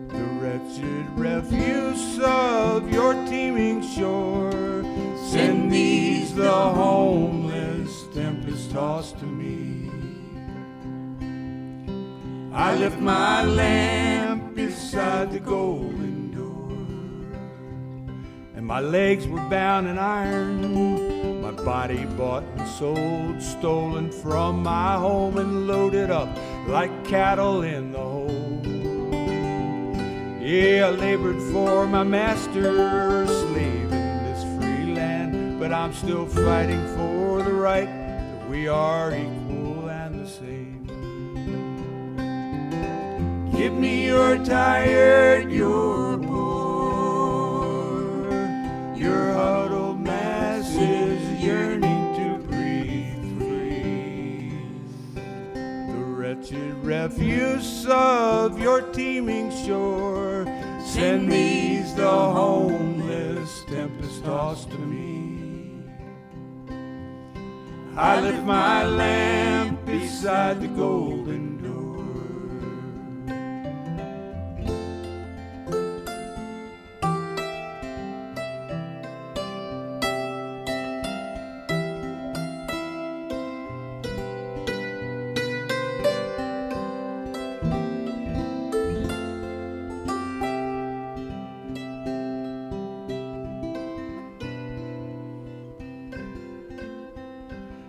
The wretched refuse of your teeming shore, send these the homeless tempest-tossed to me. I left my lamp beside the golden door, and my legs were bound in iron, my body bought and sold, stolen from my home and loaded up like cattle in the hold. Yeah, I labored for my master, slave in this free land, but I'm still fighting for the right that we are equal and the same. Give me your tired, your poor, your huddled masses yearning to breathe free. The wretched refuse of your teeming shore, send these the homeless tempest-tossed to me. I left my lamp beside the golden door.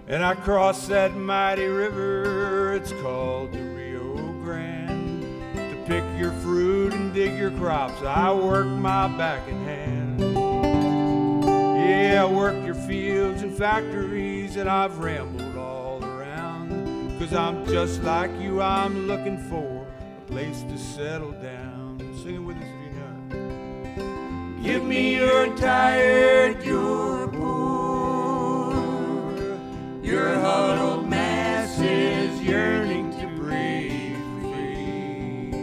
And I crossed that mighty river, it's called the Rio Grande. To pick your fruit and dig your crops, I work my back in hand. Yeah, I work your fields and factories, and I've rambled all around. 'Cause I'm just like you, I'm looking for a place to settle down. Sing it with us if you know. Give me your tired, your poor, your huddled masses yearning to breathe free.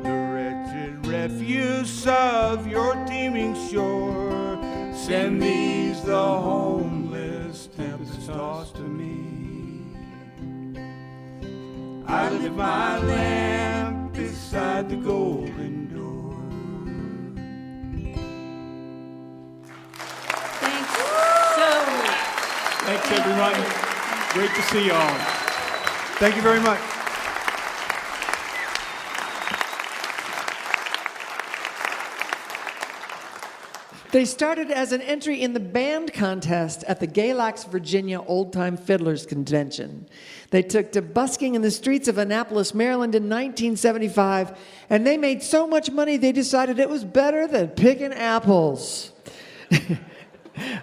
The wretched refuse of your teeming shore, send these the homeless tempest-tossed to me. I lift my lamp beside the golden door. Thanks so much. Thanks, everyone. Great to see you all. Thank you very much. They started as an entry in the band contest at the Galax, Virginia Old Time Fiddlers Convention. They took to busking in the streets of Annapolis, Maryland in 1975, and they made so much money they decided it was better than picking apples.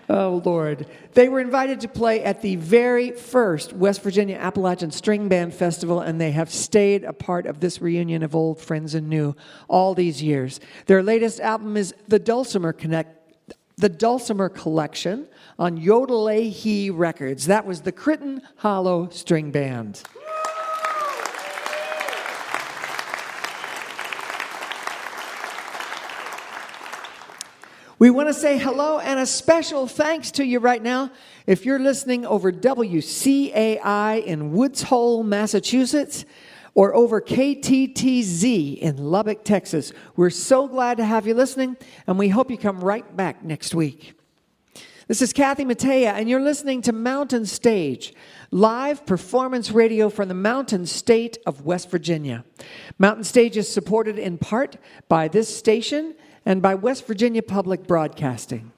Oh, Lord. They were invited to play at the very first West Virginia Appalachian String Band Festival, and they have stayed a part of this reunion of old friends and new all these years. Their latest album is The Dulcimer Collection on Yodel-A-He Records. That was the Crittenden Hollow String Band. We want to say hello and a special thanks to you right now. If you're listening over WCAI in Woods Hole, Massachusetts, or over KTTZ in Lubbock, Texas, we're so glad to have you listening, and we hope you come right back next week. This is Kathy Mattea, and you're listening to Mountain Stage, live performance radio from the Mountain State of West Virginia. Mountain Stage is supported in part by this station and by West Virginia Public Broadcasting.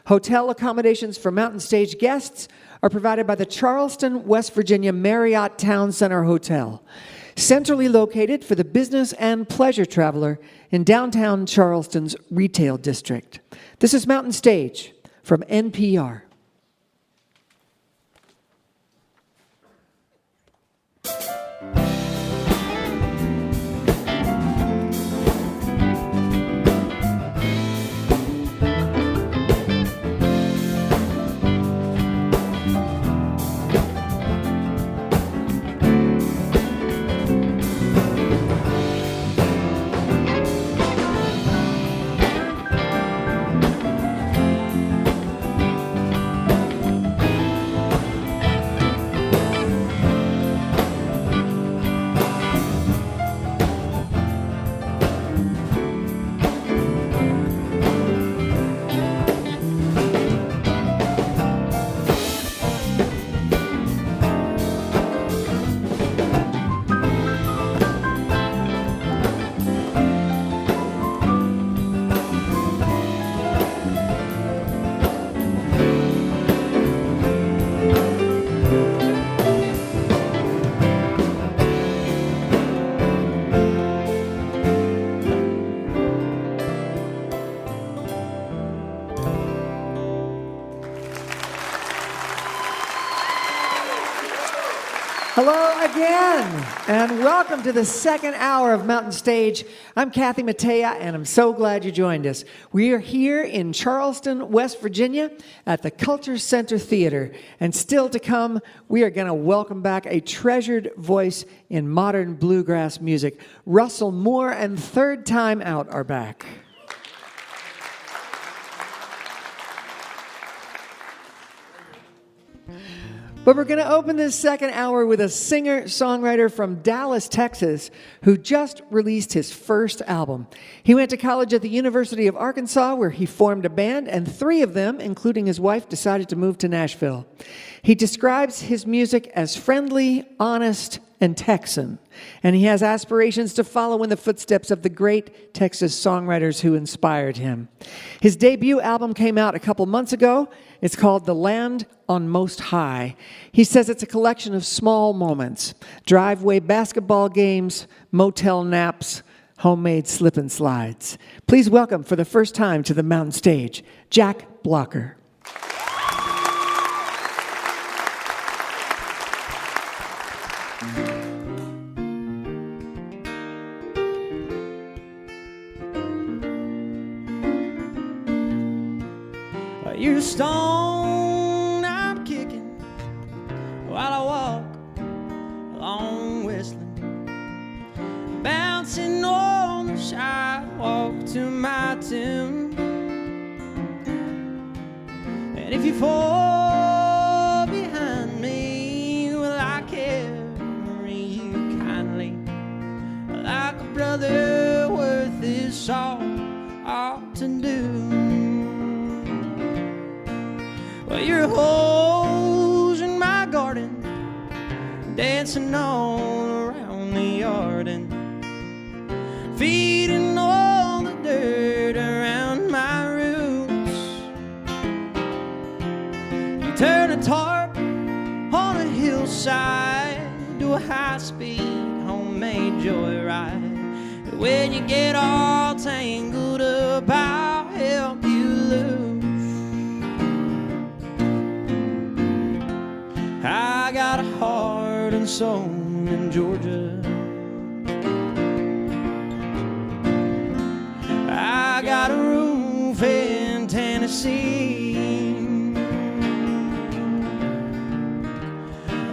Hotel accommodations for Mountain Stage guests are provided by the Charleston, West Virginia Marriott Town Center Hotel, centrally located for the business and pleasure traveler in downtown Charleston's retail district. This is Mountain Stage from NPR. Hello again, and welcome to the second hour of Mountain Stage. I'm Kathy Mattea, and I'm so glad you joined us. We are here in Charleston, West Virginia, at the Culture Center Theater. And still to come, we are going to welcome back a treasured voice in modern bluegrass music. Russell Moore and Third Time Out are back. But we're going to open this second hour with a singer-songwriter from Dallas, Texas, who just released his first album. He went to college at the University of Arkansas, where he formed a band, and 3 of them, including his wife, decided to move to Nashville. He describes his music as friendly, honest, and Texan, and he has aspirations to follow in the footsteps of the great Texas songwriters who inspired him. His debut album came out a couple months ago. It's called The Land on Most High. He says it's a collection of small moments: driveway basketball games, motel naps, homemade slip and slides. Please welcome for the first time to the Mountain Stage, Jack Blocker. You're a stone I'm kicking while I walk along whistling, bouncing on the sidewalk to my tune. And if you fall behind me, well, I carry you kindly, like a brother worth his salt ought to do. Well, you're hoes in my garden, dancing all around the yard and feeding all the dirt around my roots. You turn a tarp on a hillside to a high-speed homemade joyride. When you get all tangled up, I'll help you loose. I got a heart and soul in Georgia. I got a roof in Tennessee.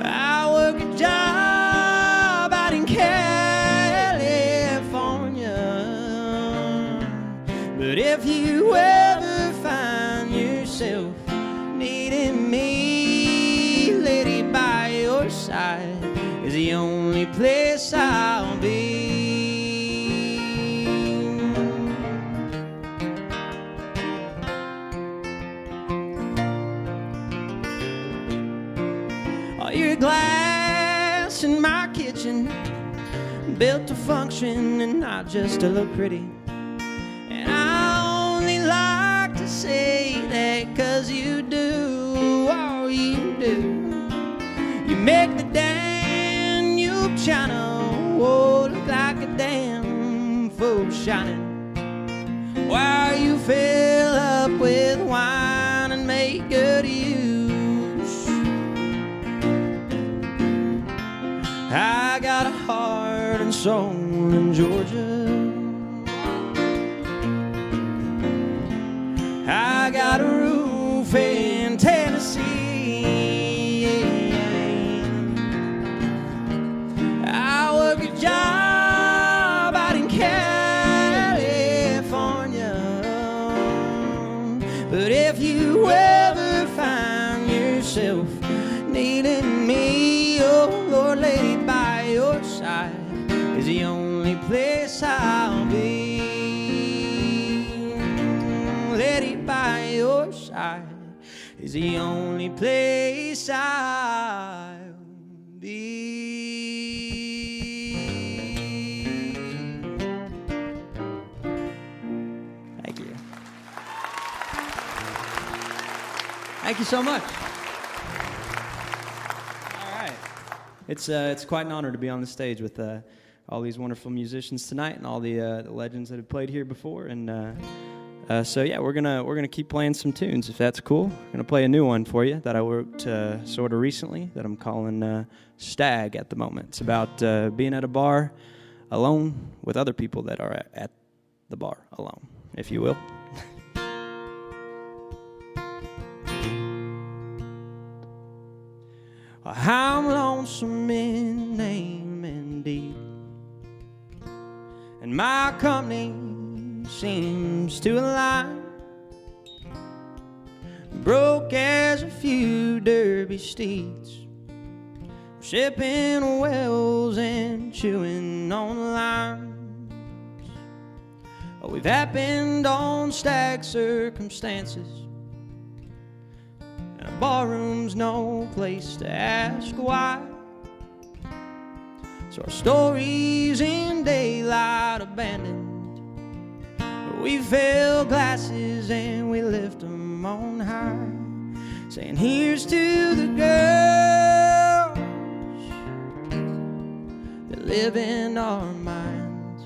I work a job out in California. But if you ever find yourself needing me, by your side is the only place I'll be. Oh, you're glass in my kitchen, built to function and not just to look pretty. And I only like to say that 'cause you do, oh, you do. You make the Danube channel, oh, look like a damn fool shining, while you fill up with wine and make good use. I got a heart and soul in Georgia. I got a roof in Tennessee. Job out in California. But if you ever find yourself needing me, oh Lord, lady, by your side is the only place I'll be. Lady, by your side is the only place I'll be. Thank you so much. All right. It's quite an honor to be on the stage with all these wonderful musicians tonight and all the legends that have played here before. And So yeah, we're gonna keep playing some tunes if that's cool. I'm gonna play a new one for you that I wrote sort of recently that I'm calling Stag at the moment. It's about being at a bar alone with other people that are at the bar alone, if you will. I'm lonesome in name and deed, and my company seems to align. Broke as a few derby steeds, shipping wells and chewing on the lines. Oh, we've happened on stag circumstances, and a barroom's no place to ask why. So our stories in daylight abandoned, we fill glasses and we lift them on high, saying here's to the girls that live in our minds.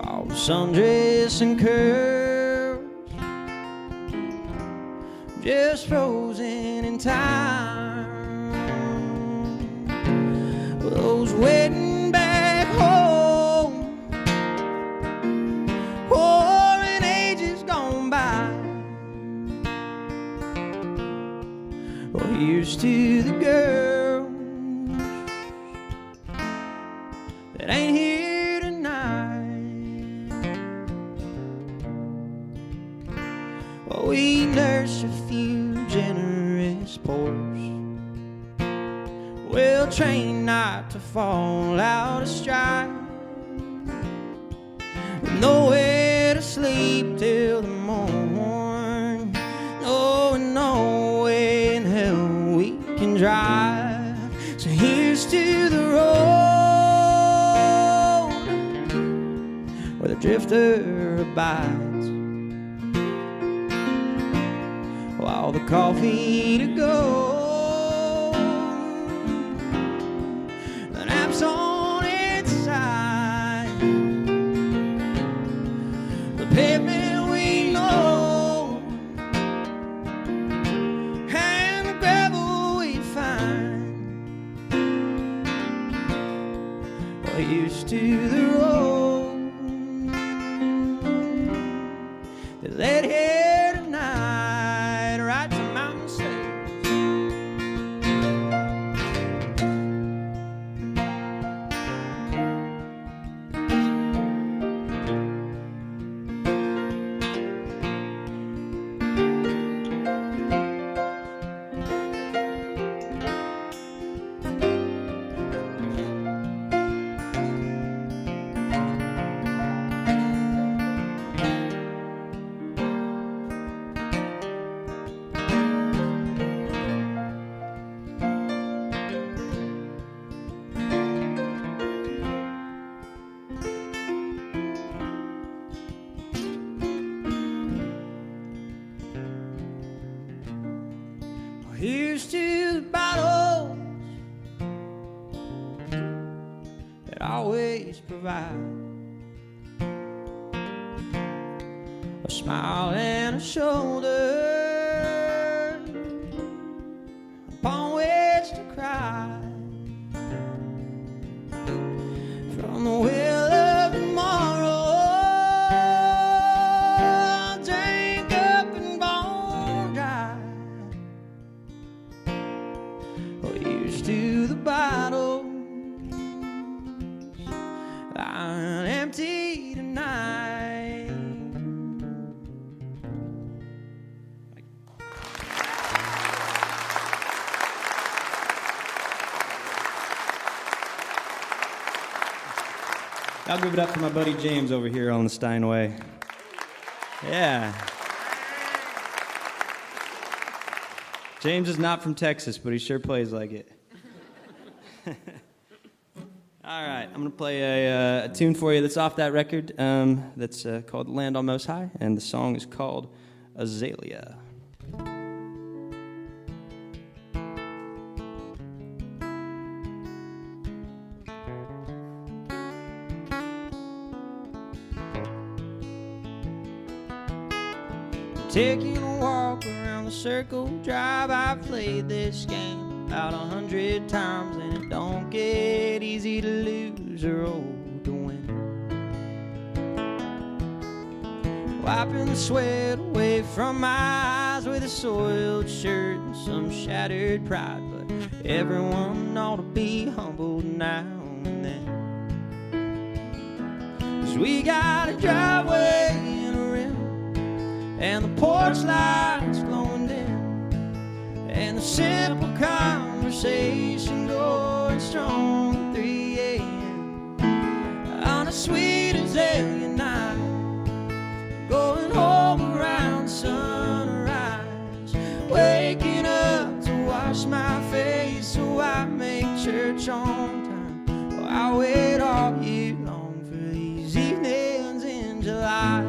All the sundress and curls just frozen in time. Those wedding back home, war in ages gone by. Oh, here's to the girls that ain't here tonight. Oh, we nurse a few generous pores, well trained not to fall out of stride, with nowhere to sleep till the morn, knowing no way in hell we can drive. So here's to the road where the drifter abides, while the coffee to go on its side. The pavement we know and the gravel we find. Well, here's to the road that led here tonight, right to Mountain State. Here's to the battles that always provide a smile and a shoulder upon which to cry. From the well of tomorrow, I'll drink up and bone dry. Oh, here's to the bottles lying empty tonight. I'll give it up for my buddy James over here on the Steinway. Yeah. James is not from Texas, but he sure plays like it. All right, I'm going to play a tune for you that's off that record that's called Land on Most High, and the song is called Azalea. taking a walk around the circle drive. I've played this game about 100 times, and it don't get easy to lose or old to win. Wiping the sweat away from my eyes with a soiled shirt and some shattered pride, but everyone ought to be humbled now and then. 'Cause we got a driveway and a rim, and the porch lights glowing dim, and the simple conversation going strong at 3 a.m. on a sweet azalea night, going home around sunrise, waking up to wash my face so I make church on time. Oh, I wait all year long for these evenings in July.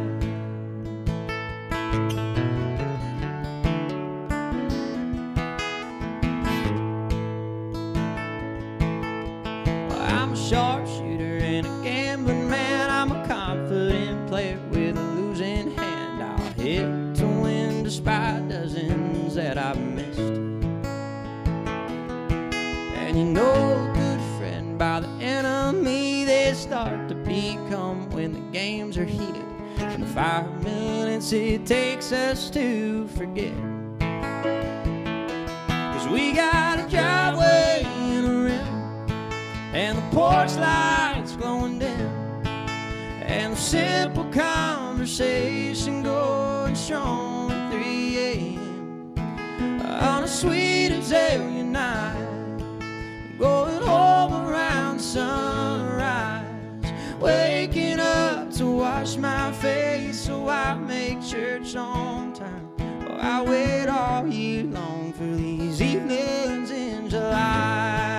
Well, I'm a sharpshooter and a gambling man. I'm a confident player with a losing hand. I'll hit to win despite dozens that I've missed. And you know a good friend by the enemy they start to become when the games are heated, and the 5 minutes it takes us to forget. 'Cause we got a driveway and a rim, and the porch lights glowing dim, and the simple conversation going strong at 3 a.m. on a sweet azalea night, going home around sunrise, waking up to wash my face so I make church on time. Oh, I wait all year long for these evenings in July.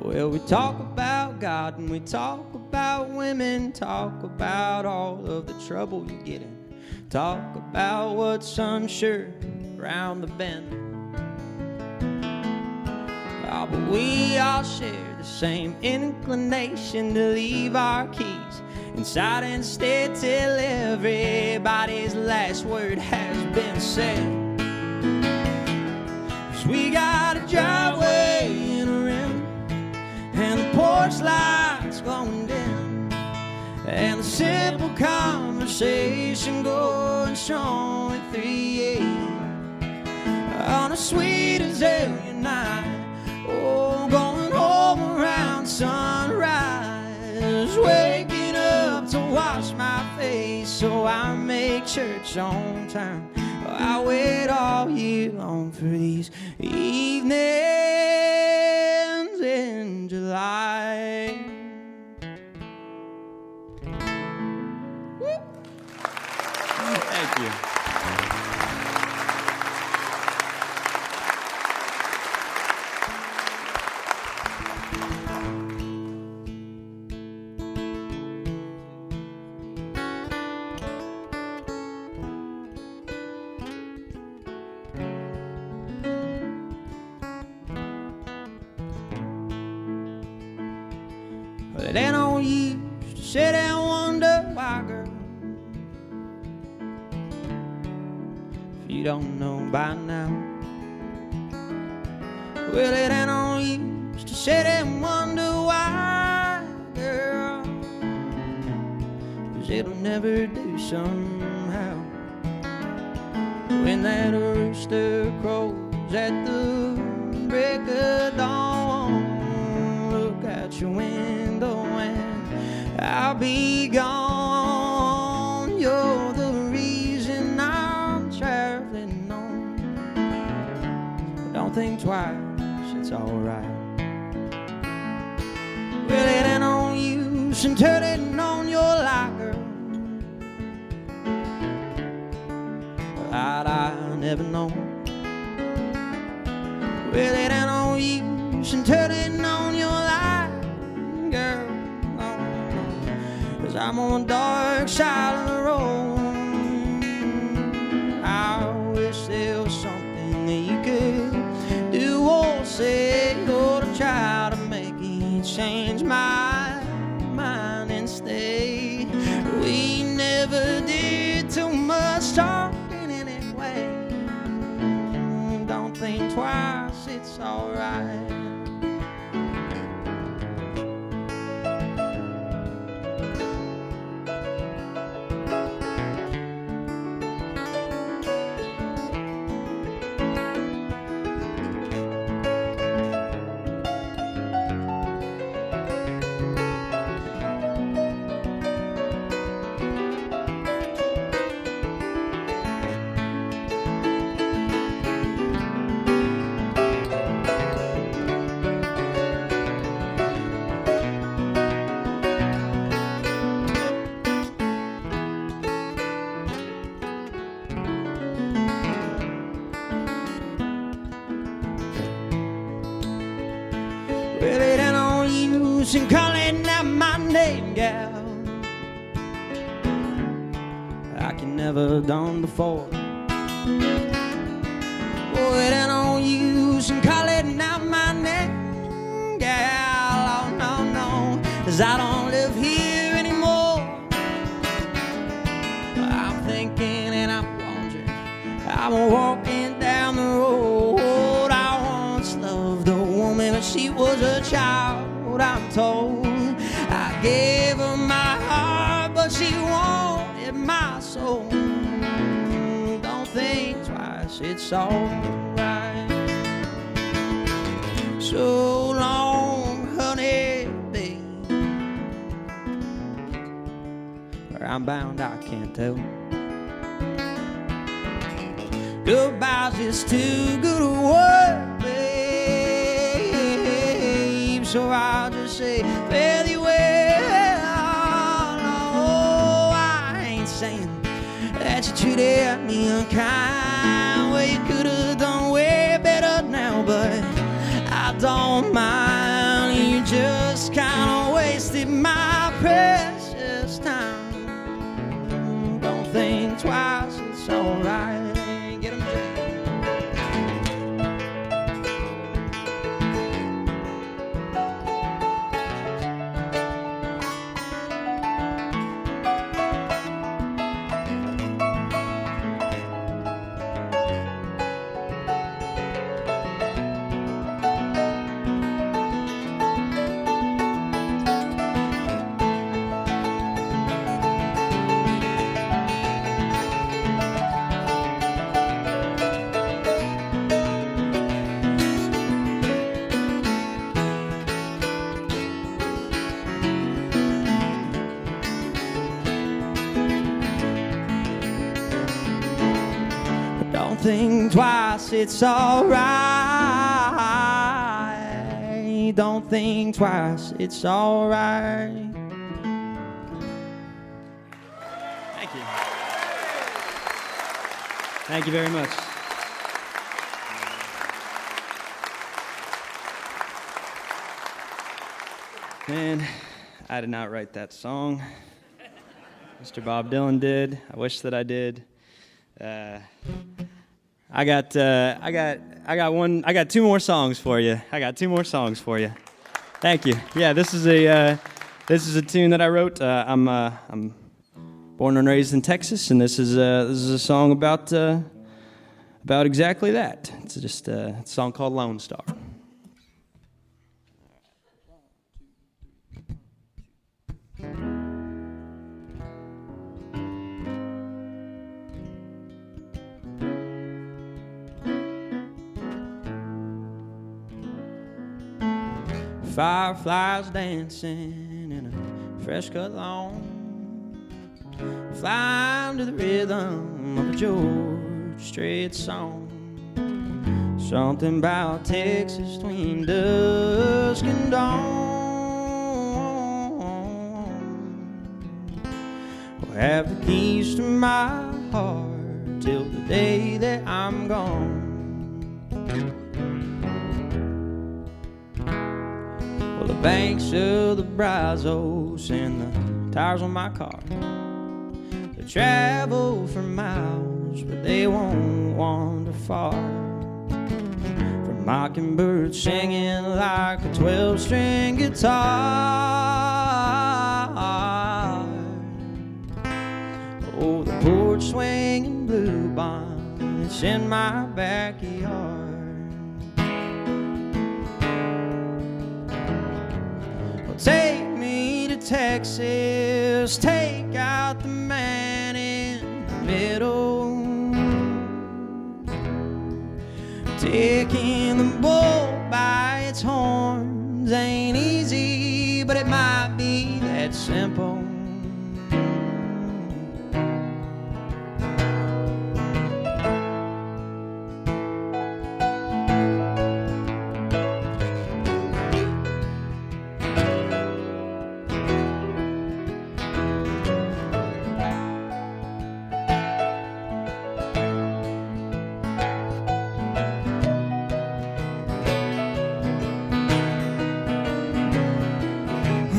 Well, we talk about God and we talk about women, talk about all of the trouble you get in, talk about what's unsure around the bend. Oh, but we all share the same inclination to leave our keys inside instead till everybody's last word has been said. 'Cause we got a driveway and a rim, and the porch lights glowing dim, and the simple conversation going strong at 3 a.m. on a sweet azalea night. Oh, going home around sunrise, waking up to wash my face so I make church on time. Oh, I wait all year long for these evenings in July. Thank you. But it ain't no use to sit and wonder why, girl, if you don't know by now. Well, it ain't no use to sit and wonder why, girl, 'cause it'll never do somehow. When that rooster crows at the break of dawn, look out your window and I'll be gone. You're the reason I'm traveling on. Don't think twice, it's alright. Well, it ain't no use in turning on your light, girl. I never know. Well, it ain't no use in turning on your light, girl. Oh, no. 'Cause I'm on the dark side of the road. I my mind and stay. We never did too much talking anyway. Don't think twice, it's alright. Well, it ain't no use in calling out my name, gal. I can never done before. Oh, it ain't no use in calling out my name, gal. Oh, no, no, 'cause I don't live here anymore. I'm thinking and I'm wondering, I'm walking down the road. I once loved a woman, but she was a child, I'm told. I gave her my heart, but she wanted my soul. Don't think twice, it's alright. So long, honey, babe. Where I'm bound, I can't tell. Goodbye's just too good a word, babe. So I'll just say, fare thee well. No, I ain't saying that you treated me unkind. Well, you could have done way better now, but I don't mind. You just kind of wasted my precious time. Don't think twice, it's alright. Get 'em, Jay. Don't think twice, it's alright. Don't think twice, it's alright. Thank you. Thank you very much. Man, I did not write that song. Mr. Bob Dylan did. I wish that I did. I got two more songs for you. Thank you. Yeah, this is a tune that I wrote. I'm born and raised in Texas, and this is a song about exactly that. It's just a song called Lone Star. Fireflies dancing in a fresh cut lawn, flying to the rhythm of a George Strait song. Something about Texas between dusk and dawn will have the keys to my heart till the day that I'm gone. Well, the banks of the Brazos and the tires on my car, they travel for miles, but they won't wander far from mockingbird singing like a 12-string guitar. Oh, the porch swinging bluebonnet, it's in my backyard. Well, take me to Texas, take out the man in the middle. Taking the bull by its horns ain't easy, but it might be that simple.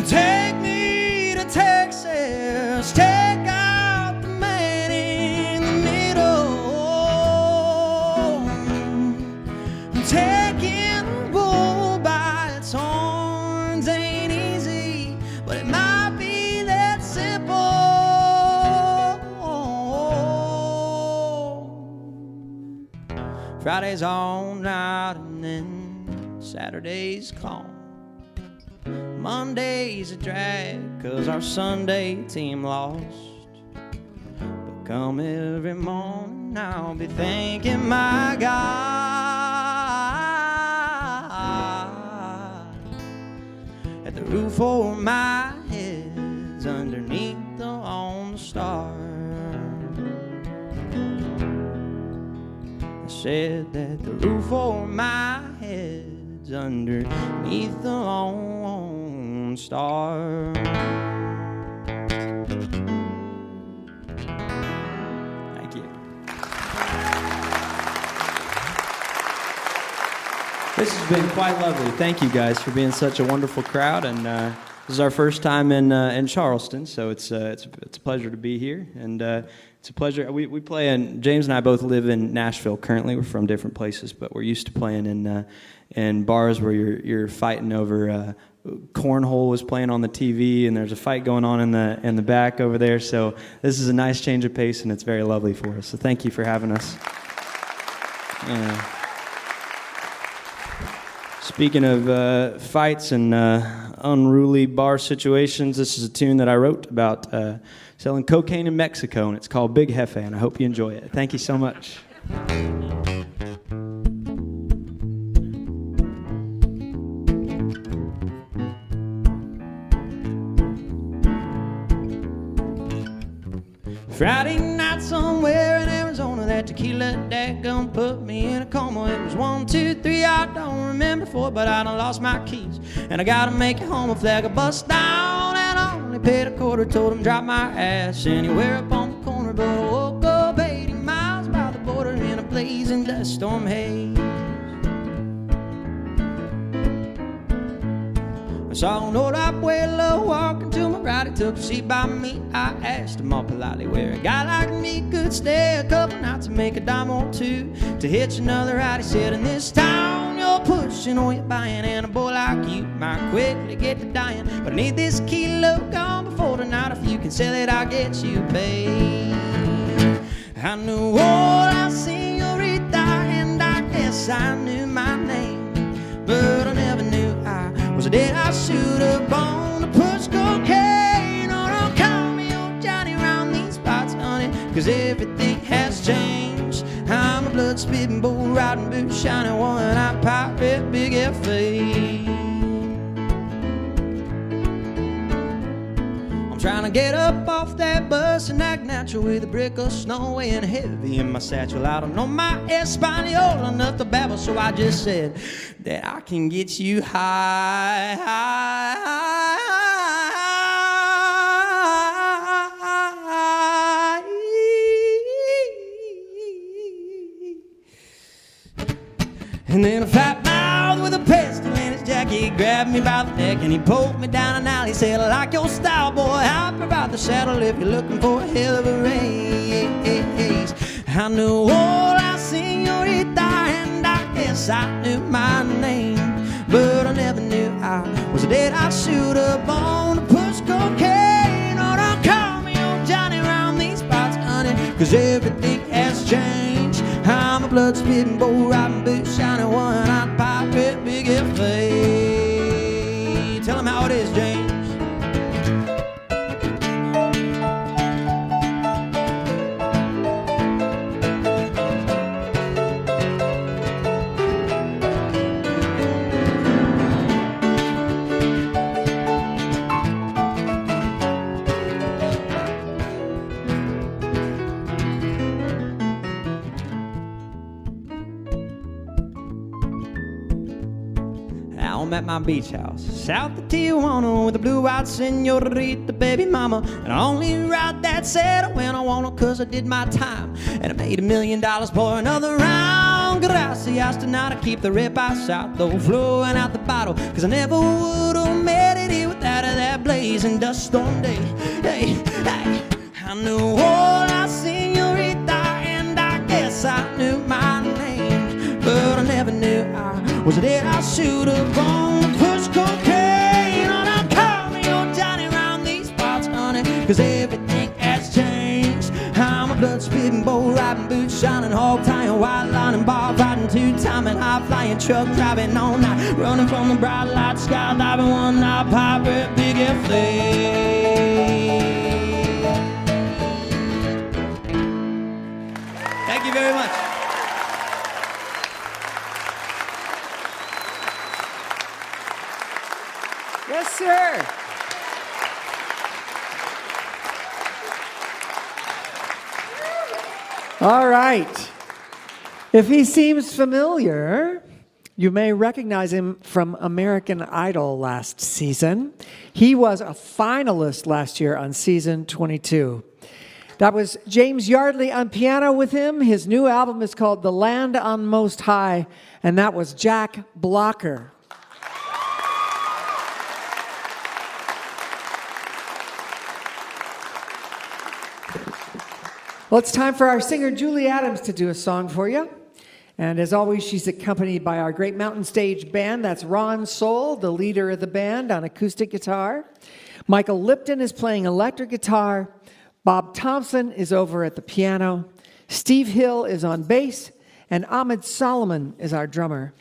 Take me to Texas, take out the man in the middle. Taking the bull by its horns ain't easy, but it might be that simple. Friday's all night and then Saturday's calm. Monday's a drag 'cause our Sunday team lost. But come every morning I'll be thanking my God that the roof over my head's underneath the lone star. I said that the roof over my head's underneath the lone star. Thank you. This has been quite lovely. Thank you guys for being such a wonderful crowd, and this is our first time in Charleston, so it's a pleasure to be here, and it's a pleasure. We play in. James and I both live in Nashville currently. We're from different places, but we're used to playing in bars where you're fighting over. Cornhole was playing on the TV, and there's a fight going on in the back over there. So this is a nice change of pace, and it's very lovely for us. So thank you for having us. Speaking of fights and unruly bar situations, this is a tune that I wrote about selling cocaine in Mexico, and it's called Big Jefe, and I hope you enjoy it. Thank you so much. Friday night somewhere in Arizona, that tequila dadgum put me in a coma. It was 1, 2, 3, I don't remember 4, but I done lost my keys. And I gotta make it home, a flag a bus down, and I only paid a quarter, told him drop my ass anywhere up on the corner. But I woke up 80 miles by the border in a blazing dust storm haze. I saw an old abuelo walking to my right. He took a seat by me. I asked him all politely where a guy like me could stay a couple nights and make a dime or two to hitch another ride. He said, in this town you're pushing or you're buying, and a boy like you might quickly get to dying. But I need this kilo gone before tonight. If you can sell it, I'll get you paid. I knew all señorita, and I guess I knew my name, but I never knew I was a day I should have born to push cocaine. Oh, don't call me old Johnny round these spots, honey, 'cause everything has changed. I'm a blood-spitting, bull-riding, boot-shining, one-eyed pirate, Big F.A. I'm trying to get up off that bus and act natural with a brick of snow weighing heavy in my satchel. I don't know my Espanol enough to babble, so I just said that I can get you high, high, high, high. And then a fat mouth with a pistol in his jacket, he grabbed me by the neck and he pulled me down an alley. He said, I like your style, boy, hop about the saddle if you're looking for a hell of a race. I knew all señorita, and I guess guess I knew my name, but I never knew I was dead. I should have born to push cocaine. Oh, don't call me old Johnny around these parts, honey, 'cause everything has changed. I'm a blood-spitting, bull-riding, boot-shining, one-eyed pirate, big F.A. Tell him how it is, James. I'm at my beach house south of Tijuana with a blue-eyed senorita baby mama, and I only ride that saddle when I wanna, 'cause I did my time and I made $1 million for another round. Gracias tonight, I keep the red by south though flowing out the bottle, 'cause I never would have made it here without that blazing dust storm day. Hey, hey, I knew all I senorita, and I guess I knew my name, but I never knew I was dead. I should have gone to push cocaine. Oh, don't call me old Johnny around these parts, honey, 'cause everything has changed. I'm a blood-spitting, bull-riding, boot-shining, hog-tying, white-lining, bar-fighting, two-timing, high-flying, truck-driving all night, running from the bright light, skydiving, one-night pirate, big F.A. Thank you very much. Yes, sir. All right. If he seems familiar, you may recognize him from American Idol last season. He was a finalist last year on season 22. That was James Yardley on piano with him. His new album is called The Land on Most High, and that was Jack Blocker. Well, it's time for our singer, Julie Adams, to do a song for you. And as always, she's accompanied by our great Mountain Stage band. That's Ron Soul, the leader of the band, on acoustic guitar. Michael Lipton is playing electric guitar. Bob Thompson is over at the piano. Steve Hill is on bass. And Ahmed Solomon is our drummer.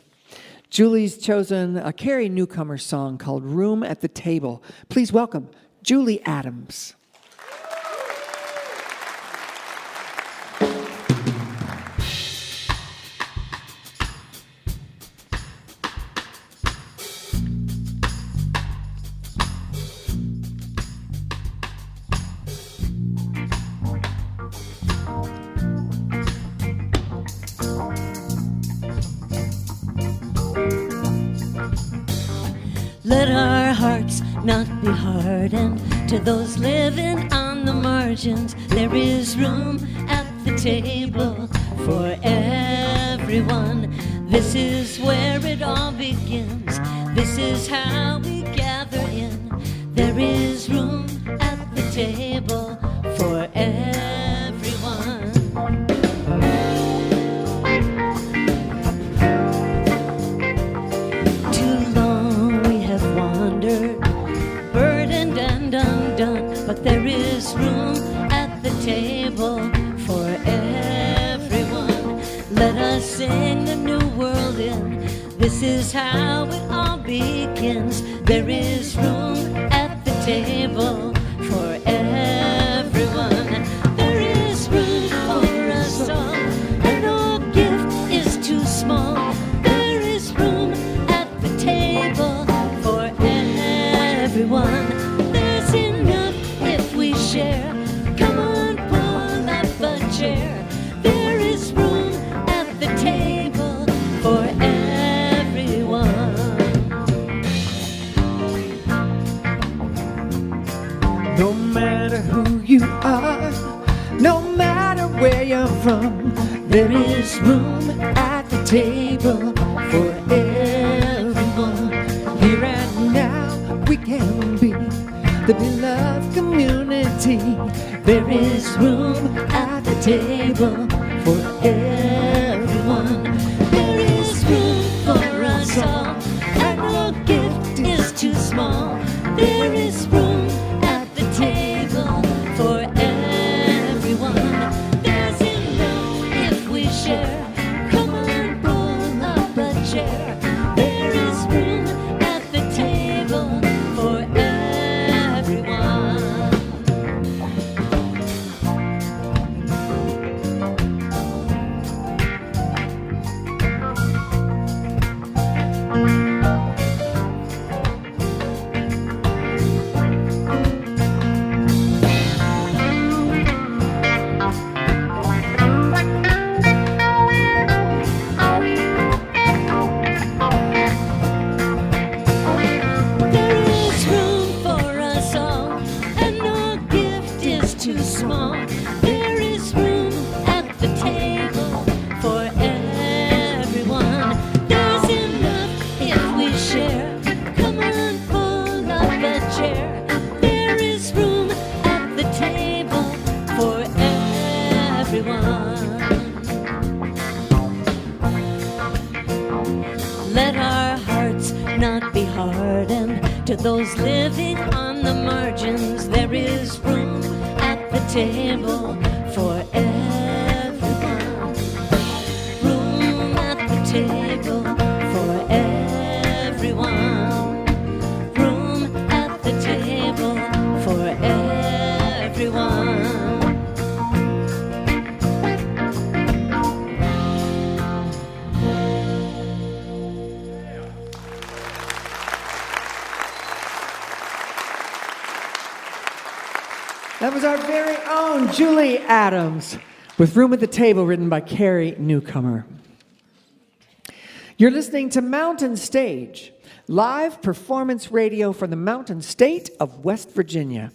Julie's chosen a Carrie Newcomer song called Room at the Table. Please welcome Julie Adams. Let our hearts not be hardened. To those living on the margins, there is room at the table for everyone. This is where it all begins. This is how we gather in. There is room at the table for everyone. Burdened and undone, but there is room at the table for everyone. Let us sing a new world in. This is how it all begins. There is room at the table for everyone. There is room for us all, and no gift is too small. There is room at the table for everyone. There's enough if we share. Come on, pull up a chair. There is room at the table for everyone. No matter who you are, no matter where you're from, there is room at the table for everyone. Here and now we can be the beloved community. There is room at the table for everyone. There is room To those living on the margins, there is room at the table for everyone. Room at the table for everyone. Room at the table for everyone. That was our very own Julie Adams with Room at the Table, written by Carrie Newcomer. You're listening to Mountain Stage, live performance radio from the Mountain State of West Virginia.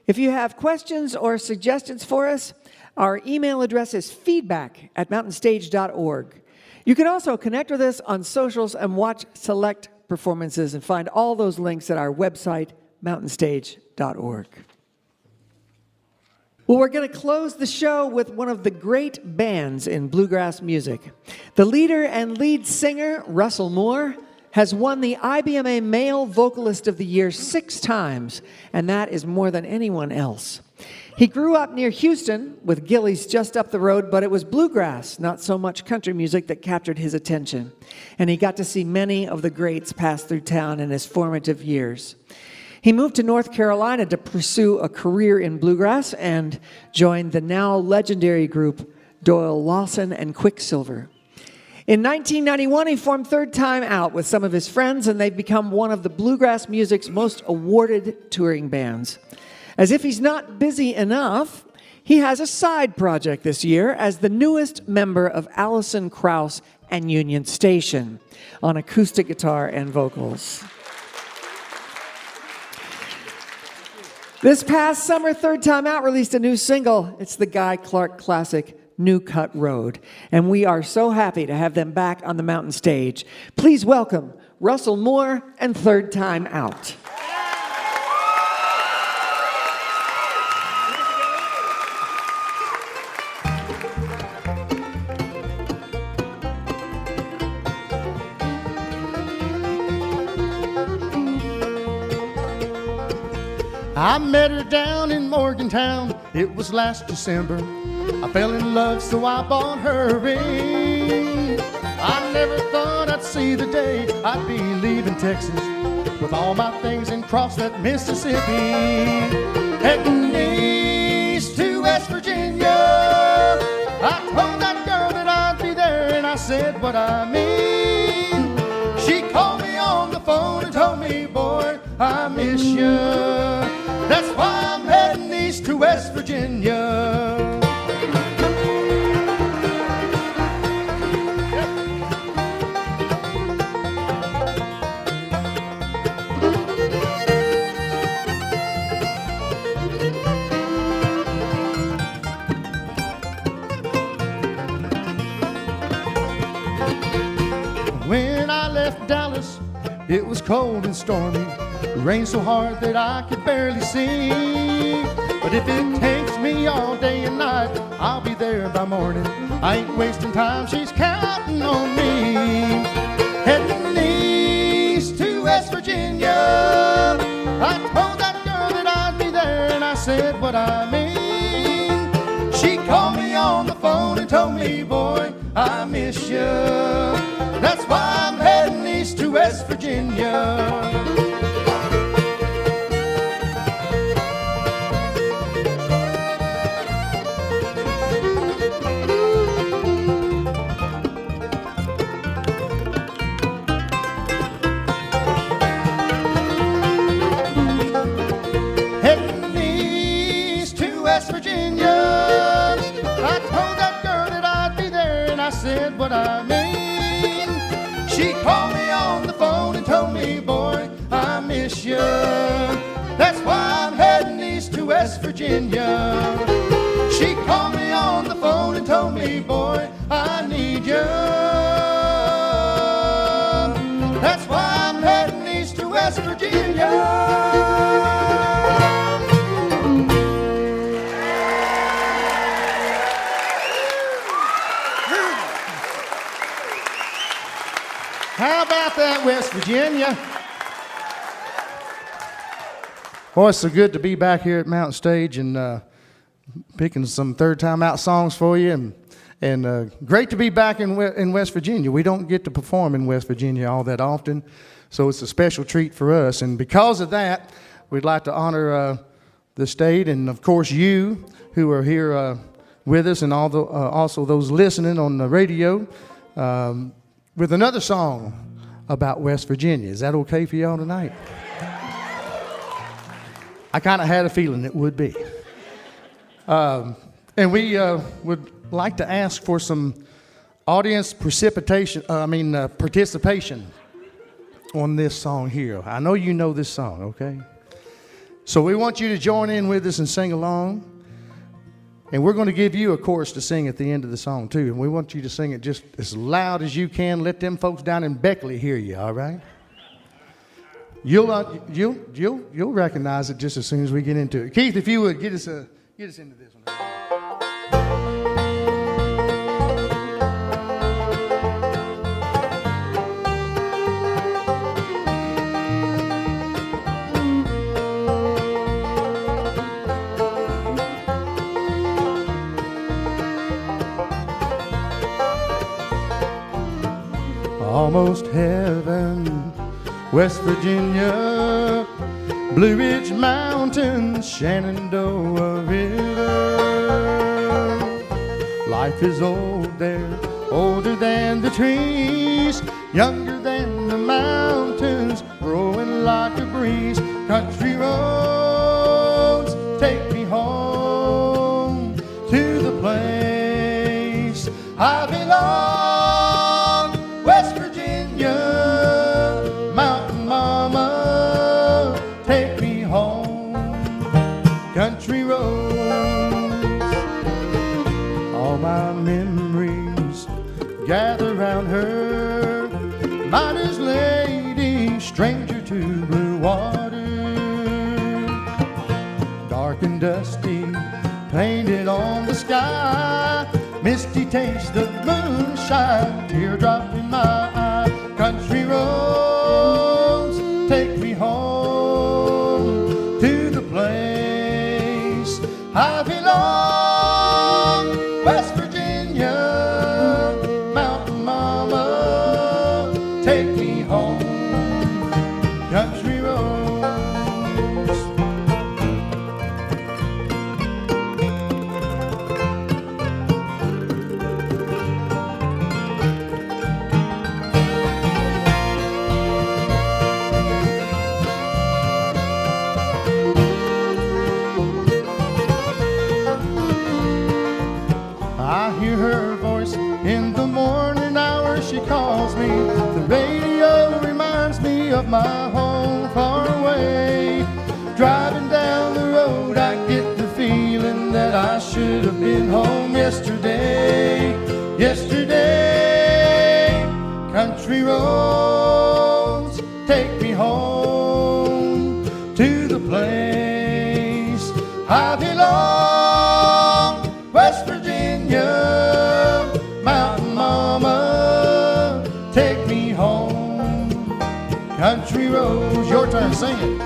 If you have questions or suggestions for us, our email address is feedback@mountainstage.org. You can also connect with us on socials and watch select performances and find all those links at our website, mountainstage.org. Well, we're going to close the show with one of the great bands in bluegrass music. The leader and lead singer, Russell Moore, has won the IBMA Male Vocalist of the Year 6 times, and that is more than anyone else. He grew up near Houston, with Gillies just up the road, but it was bluegrass, not so much country music, that captured his attention. And he got to see many of the greats pass through town in his formative years. He moved to North Carolina to pursue a career in bluegrass and joined the now legendary group Doyle Lawson and Quicksilver. In 1991, he formed Third Time Out with some of his friends, and they've become one of the bluegrass music's most awarded touring bands. As if he's not busy enough, he has a side project this year as the newest member of Alison Krauss and Union Station on acoustic guitar and vocals. This past summer, Third Time Out released a new single. It's the Guy Clark classic, New Cut Road. And we are so happy to have them back on the Mountain Stage. Please welcome Russell Moore and Third Time Out. I met her down in Morgantown, it was last December. I fell in love, so I bought her a ring. I never thought I'd see the day I'd be leaving Texas with all my things and cross that Mississippi. Heading east to West Virginia, I told that girl that I'd be there, and I said what I mean. She called me on the phone and told me, boy, I miss you. That's why I'm heading east to West Virginia. When I left Dallas, it was cold and stormy. Rained so hard that I could barely see. But if it takes me all day and night, I'll be there by morning. I ain't wasting time, she's counting on me. Heading east to West Virginia, I told that girl that I'd be there, and I said what I mean. She called me on the phone and told me, boy, I miss you. That's why I'm heading east to West Virginia. said what I mean. She called me on the phone and told me, boy, I miss you. That's why I'm heading east to West Virginia. She called me on the phone and told me, boy, I need you. That's why I'm heading east to West Virginia. How about that, West Virginia? Boy, it's so good to be back here at Mountain Stage and picking some third time out songs for you, and great to be back in West Virginia. We don't get to perform in West Virginia all that often, so it's a special treat for us. And because of that, we'd like to honor the state and, of course, you who are here with us, and also those listening on the radio, with another song about West Virginia. Is that okay for y'all tonight? I kind of had a feeling it would be. And we would like to ask for some audience participation on this song here. I know you know this song, okay? So we want you to join in with us and sing along. And we're going to give you a chorus to sing at the end of the song, too. And we want you to sing it just as loud as you can. Let them folks down in Beckley hear you, all right? You'll recognize it just as soon as we get into it. Keith, if you would, get us into this one. Almost heaven, West Virginia, Blue Ridge Mountains, Shenandoah River. Life is old there, older than the trees, younger than the mountains, growing like a breeze. Country roads take me home to the place I belong. West Virginia, Mountain Mama, take me home. Country roads, all my memories gather round her. Miner's lady, stranger to blue water. Dark and dusty, painted on the sky. Misty taste of moonshine, teardrop in my eye. Country roads take me home to the place I belong. West Virginia, Mountain Mama, take me home. Country roads. I hear her voice in the morning hour, she calls me. The radio reminds me of my home far away. Driving down the road, I get the feeling that I should have been home yesterday. Yesterday, country roads take me home to the place I belong. West Virginia, Mountain Mama, take me home. Country roads, your turn, sing it.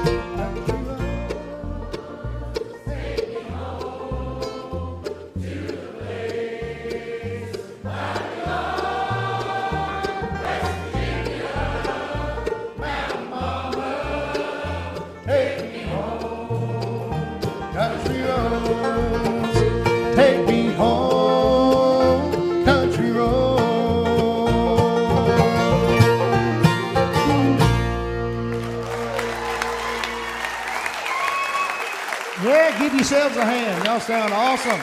Country roads, take me home, country roads. Yeah, give yourselves a hand. Y'all sound awesome.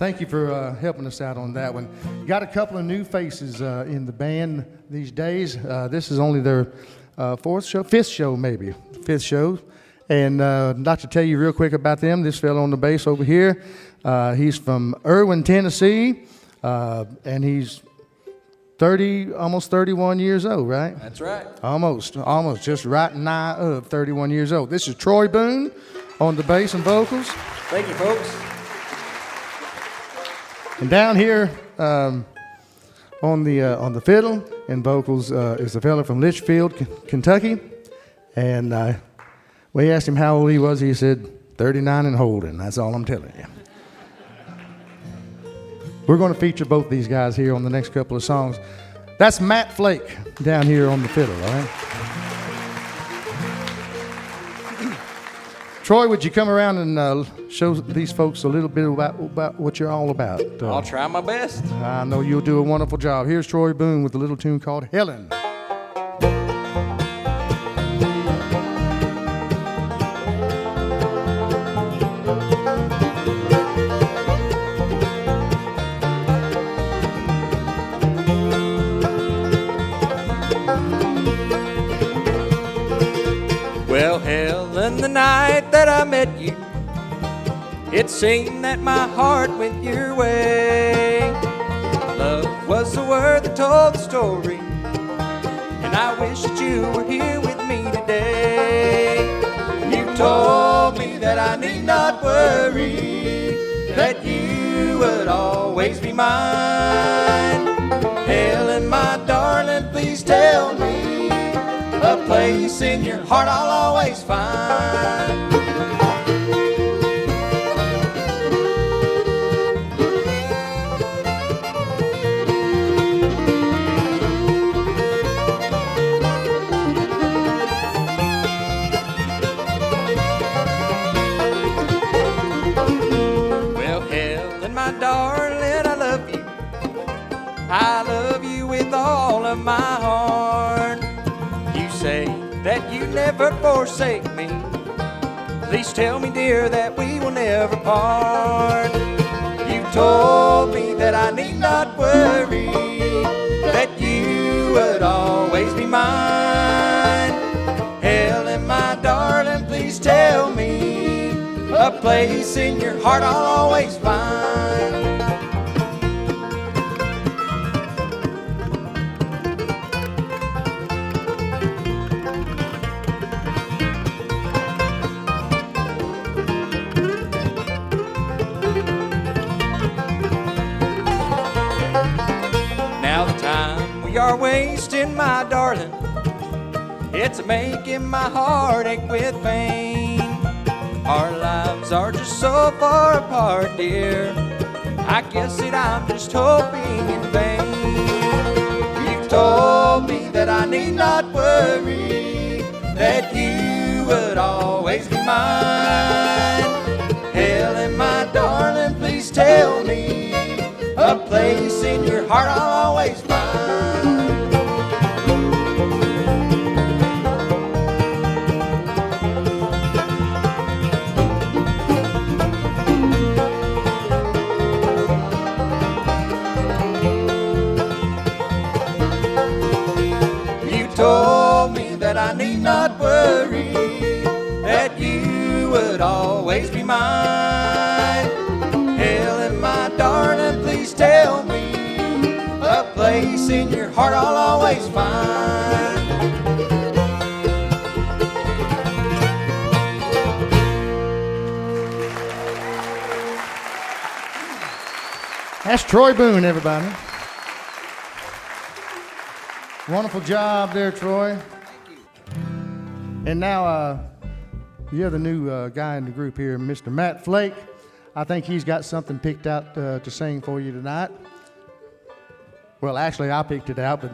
Thank you for helping us out on that one. Got a couple of new faces in the band these days. This is only their fifth show. And I'd like to tell you real quick about them. This fellow on the bass over here, he's from Irwin, Tennessee, and he's almost 31 years old, right? That's right. Almost, just right nigh of 31 years old. This is Troy Boone on the bass and vocals. Thank you, folks. And down here on the fiddle and vocals is a fellow from Litchfield, Kentucky. And when he asked him how old he was, he said 39 and holding. That's all I'm telling you. We're going to feature both these guys here on the next couple of songs. That's Matt Flake down here on the fiddle, all right? Troy, would you come around and show these folks a little bit about what you're all about? I'll try my best. I know you'll do a wonderful job. Here's Troy Boone with a little tune called Helen. Well, Helen, the night that I met you, it seemed that my heart went your way. Love was the word that told the story, and I wish that you were here with me today. You told me that I need not worry, that you would always be mine. Helen, my darling, please tell me a place in your heart I'll always find. Well, Helen, my darling, I love you. I love you with all of my heart. Say that you never forsake me. Please tell me, dear, that we will never part. You told me that I need not worry, that you would always be mine. Helen, my darling, please tell me a place in your heart I'll always find. We are wasting, my darling, it's making my heart ache with pain. Our lives are just so far apart, dear, I guess that I'm just hoping in vain. You told me that I need not worry, that you would always be mine. Helen, my darling, please tell me a place in your heart I'll always find. You told me that I need not worry, that you would always be mine. Helen, my darling, please tell me a place in your heart I'll always find. That's Troy Boone, everybody. Wonderful job there, Troy. Thank you. And now, the other new guy in the group here, Mr. Matt Flake. I think he's got something picked out to sing for you tonight. Well, actually, I picked it out, but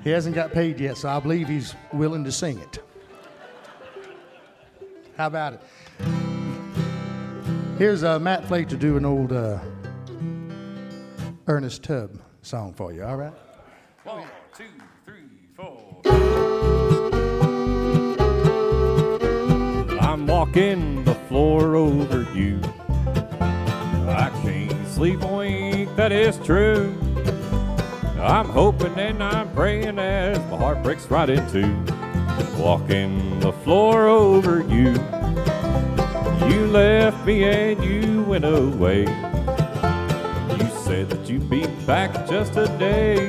he hasn't got paid yet, so I believe he's willing to sing it. How about it? Here's Matt Flake to do an old Ernest Tubb song for you, all right? 1, 2, 3, 4. I'm walking the floor over you. I can't sleep a wink, that is true. I'm hoping and I'm praying as my heart breaks right in two. Walking the floor over you. You left me and you went away. You said that you'd be back in just a day.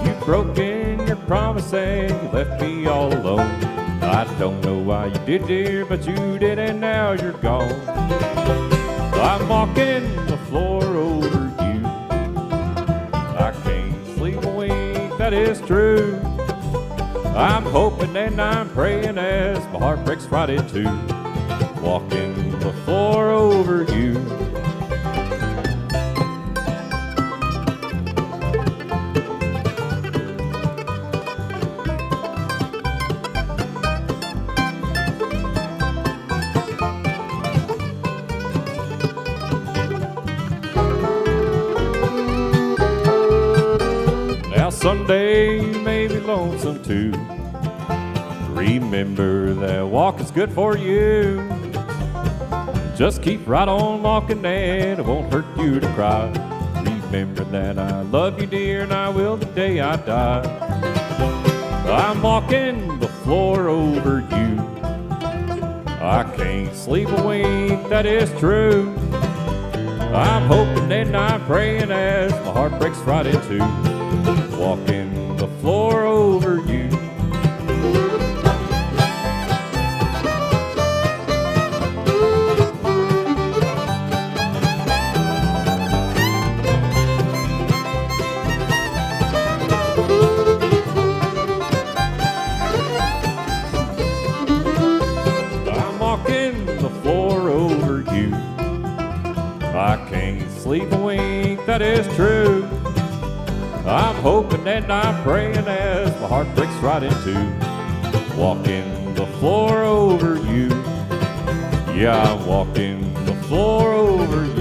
You've broken your promise and you left me all alone. I don't know why you did, dear, but you did, and now you're gone. I'm walking the floor over you. I can't sleep a wink, that is true. I'm hoping and I'm praying as my heart breaks right in two. Walking the floor over you. Now someday you may be lonesome too. Remember that walking's good for you. Just keep right on walking and it won't hurt you to cry. Remember that I love you, dear, and I will the day I die. I'm walking the floor over you. I can't sleep a wink, that is true. I'm hoping and I'm praying as my heart breaks right in two. Walking the floor over you. I can't sleep a wink, that is true. I'm hoping and I'm praying as my heart breaks right in two. Walking the floor over you. Yeah, I'm walking the floor over you.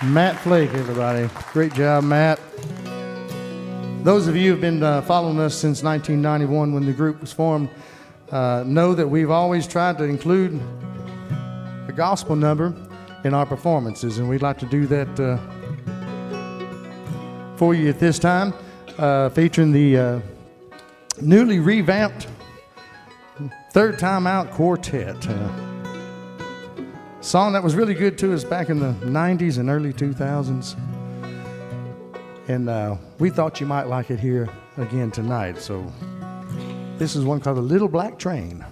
Matt Flake, everybody. Great job, Matt. Those of you who have been following us since 1991 when the group was formed know that we've always tried to include a gospel number in our performances, and we'd like to do that for you at this time, featuring the newly revamped Third Time Out Quartet. Song that was really good to us back in the 90s and early 2000s. And we thought you might like it here again tonight. So this is one called The Little Black Train.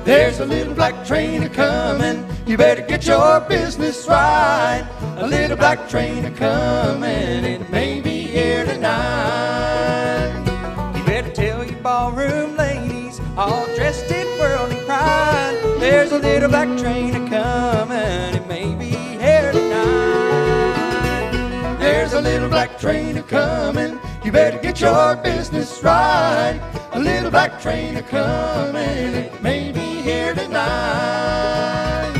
There's a little black train a-comin', you better get your business right. A little black train a-comin', it may be here tonight. You better tell your ballroom ladies, all dressed in worldly pride. There's a little black train a-comin', it may be here tonight. There's a little black train a-comin', you better get your business right. A little black train a-comin', it may be here tonight.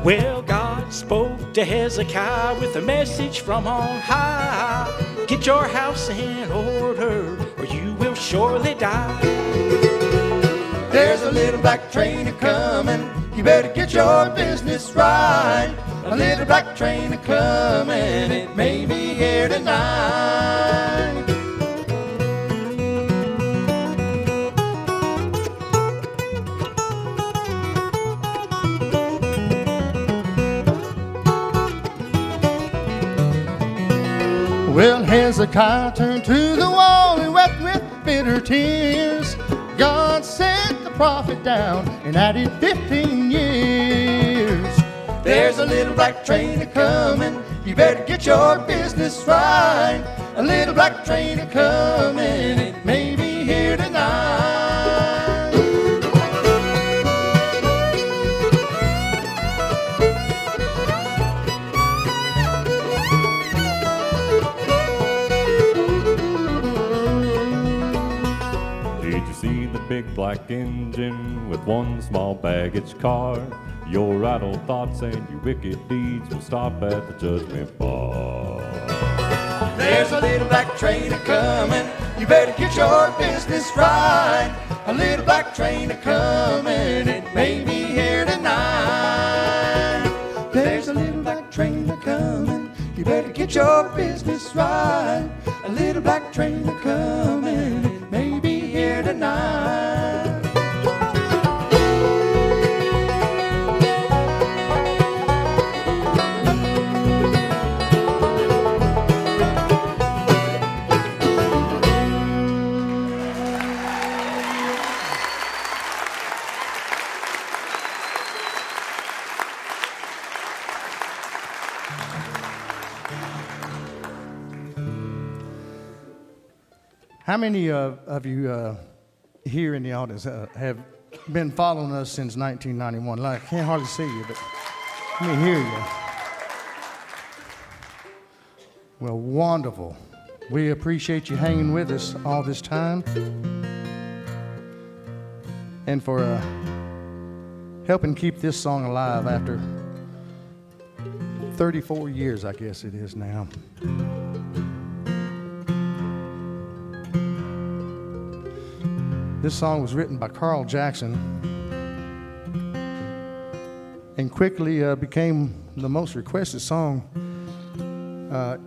Well, God spoke to Hezekiah with a message from on high. Get your house in order or you will surely die. There's a little black train a-comin', you better get your business right. A little black train a-comin', it may be here tonight. Well, Hezekiah turned to the wall and wept with bitter tears. God sent the prophet down and added 15 years. There's a little black train a-comin', You better get your business right. A little black train a-comin', it may be here tonight. Did you see the big black engine with one small baggage car? Your idle thoughts and your wicked deeds will stop at the judgment bar. There's a little black train a-comin', you better get your business right. A little black train a-comin', it may be here tonight. There's a little black train a-comin', you better get your business right. A little black train a-comin', it may be here tonight. How many of you here in the audience have been following us since 1991? I can't hardly see you, but let me hear you. Well, wonderful. We appreciate you hanging with us all this time and for helping keep this song alive after 34 years, I guess it is now. This song was written by Carl Jackson and quickly became the most requested song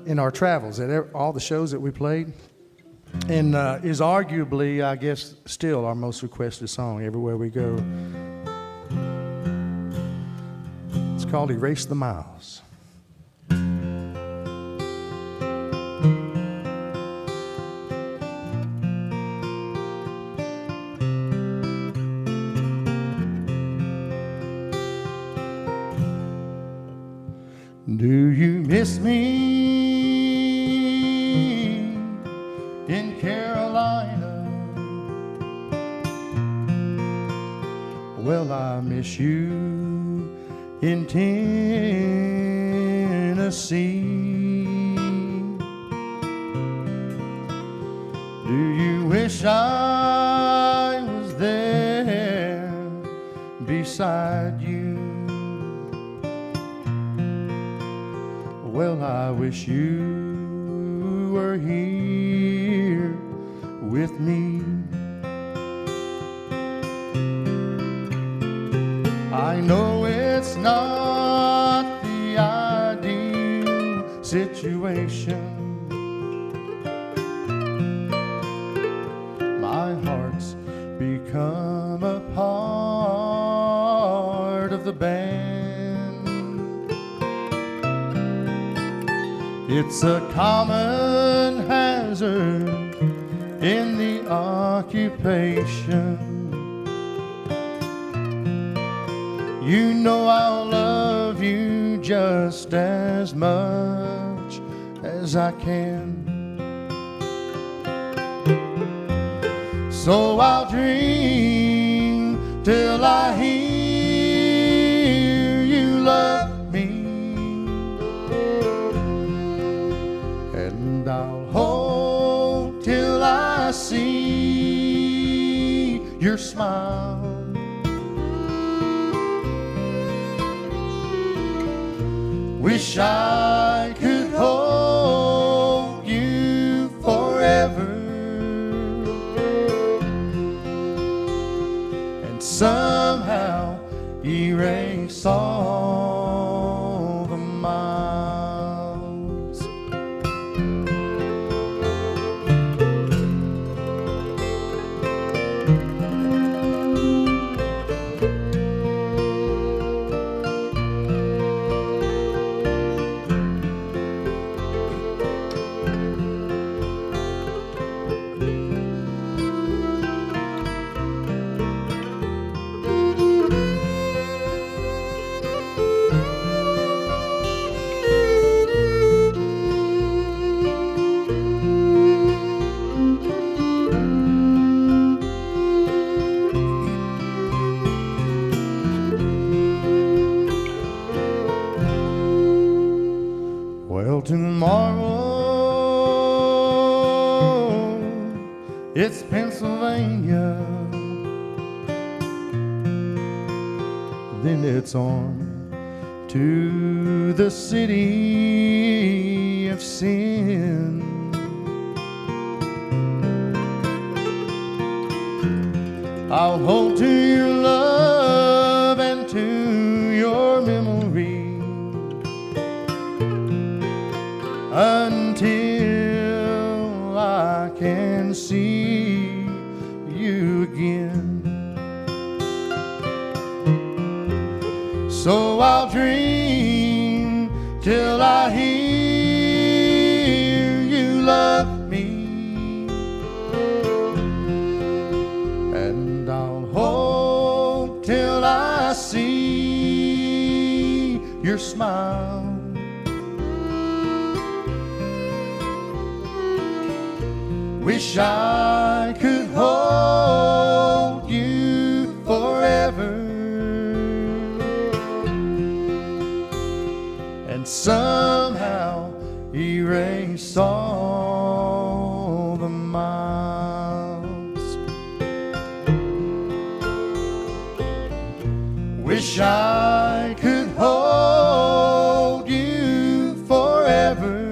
in our travels at all the shows that we played, and is arguably, I guess, still our most requested song everywhere we go. It's called Erase the Miles. Do you miss me in Carolina? Well, I miss you in Tennessee. Do you wish I was there beside you? Well, I wish you were here with me. I know it's not the ideal situation. My heart's become a part of the band. It's a common hazard in the occupation. You know I'll love you just as much as I can. So I'll dream till I hear you love me. And I'll hold till I see your smile. Wish I could hold you forever and somehow erase all the miles. it's Pennsylvania. Then it's on to the city of sin. I'll hold to your love and to your memory until I can see you again. So I'll dream till I hear you love me, and I'll hope till I see your smile. Wish I could hold you forever and somehow erase all the miles. Wish I could hold you forever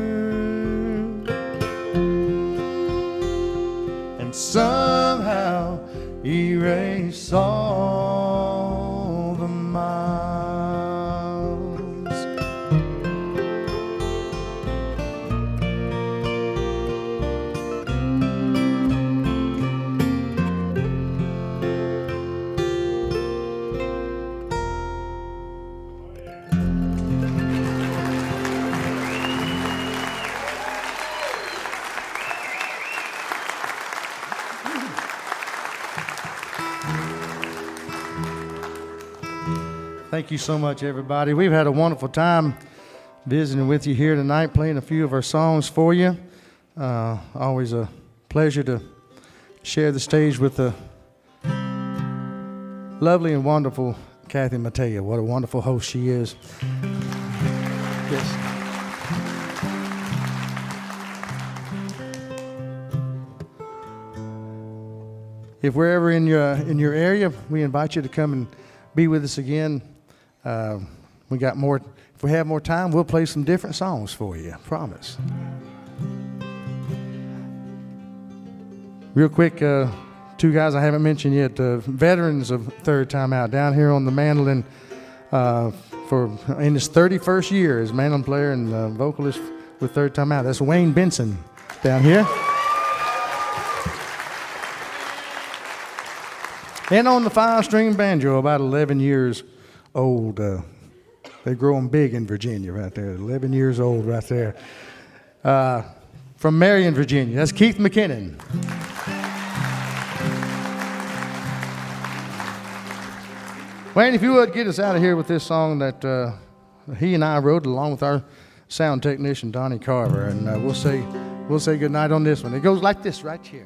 and somehow erase all the miles. Thank you so much, everybody. We've had a wonderful time visiting with you here tonight, playing a few of our songs for you. Always a pleasure to share the stage with the lovely and wonderful Kathy Mattea. What a wonderful host she is. Yes. If we're ever in your area, we invite you to come and be with us again. We got more. If we have more time, we'll play some different songs for you. I promise. Real quick, two guys I haven't mentioned yet. Veterans of Third Time Out down here on the mandolin in his 31st year as mandolin player and vocalist with Third Time Out. That's Wayne Benson down here. And on the 5-string banjo, about 11 years old. They grow them big in Virginia right there. 11 years old right there. From Marion, Virginia. That's Keith McKinnon. Wayne, if you would get us out of here with this song that he and I wrote along with our sound technician, Donnie Carver. And we'll say good night on this one. It goes like this right here.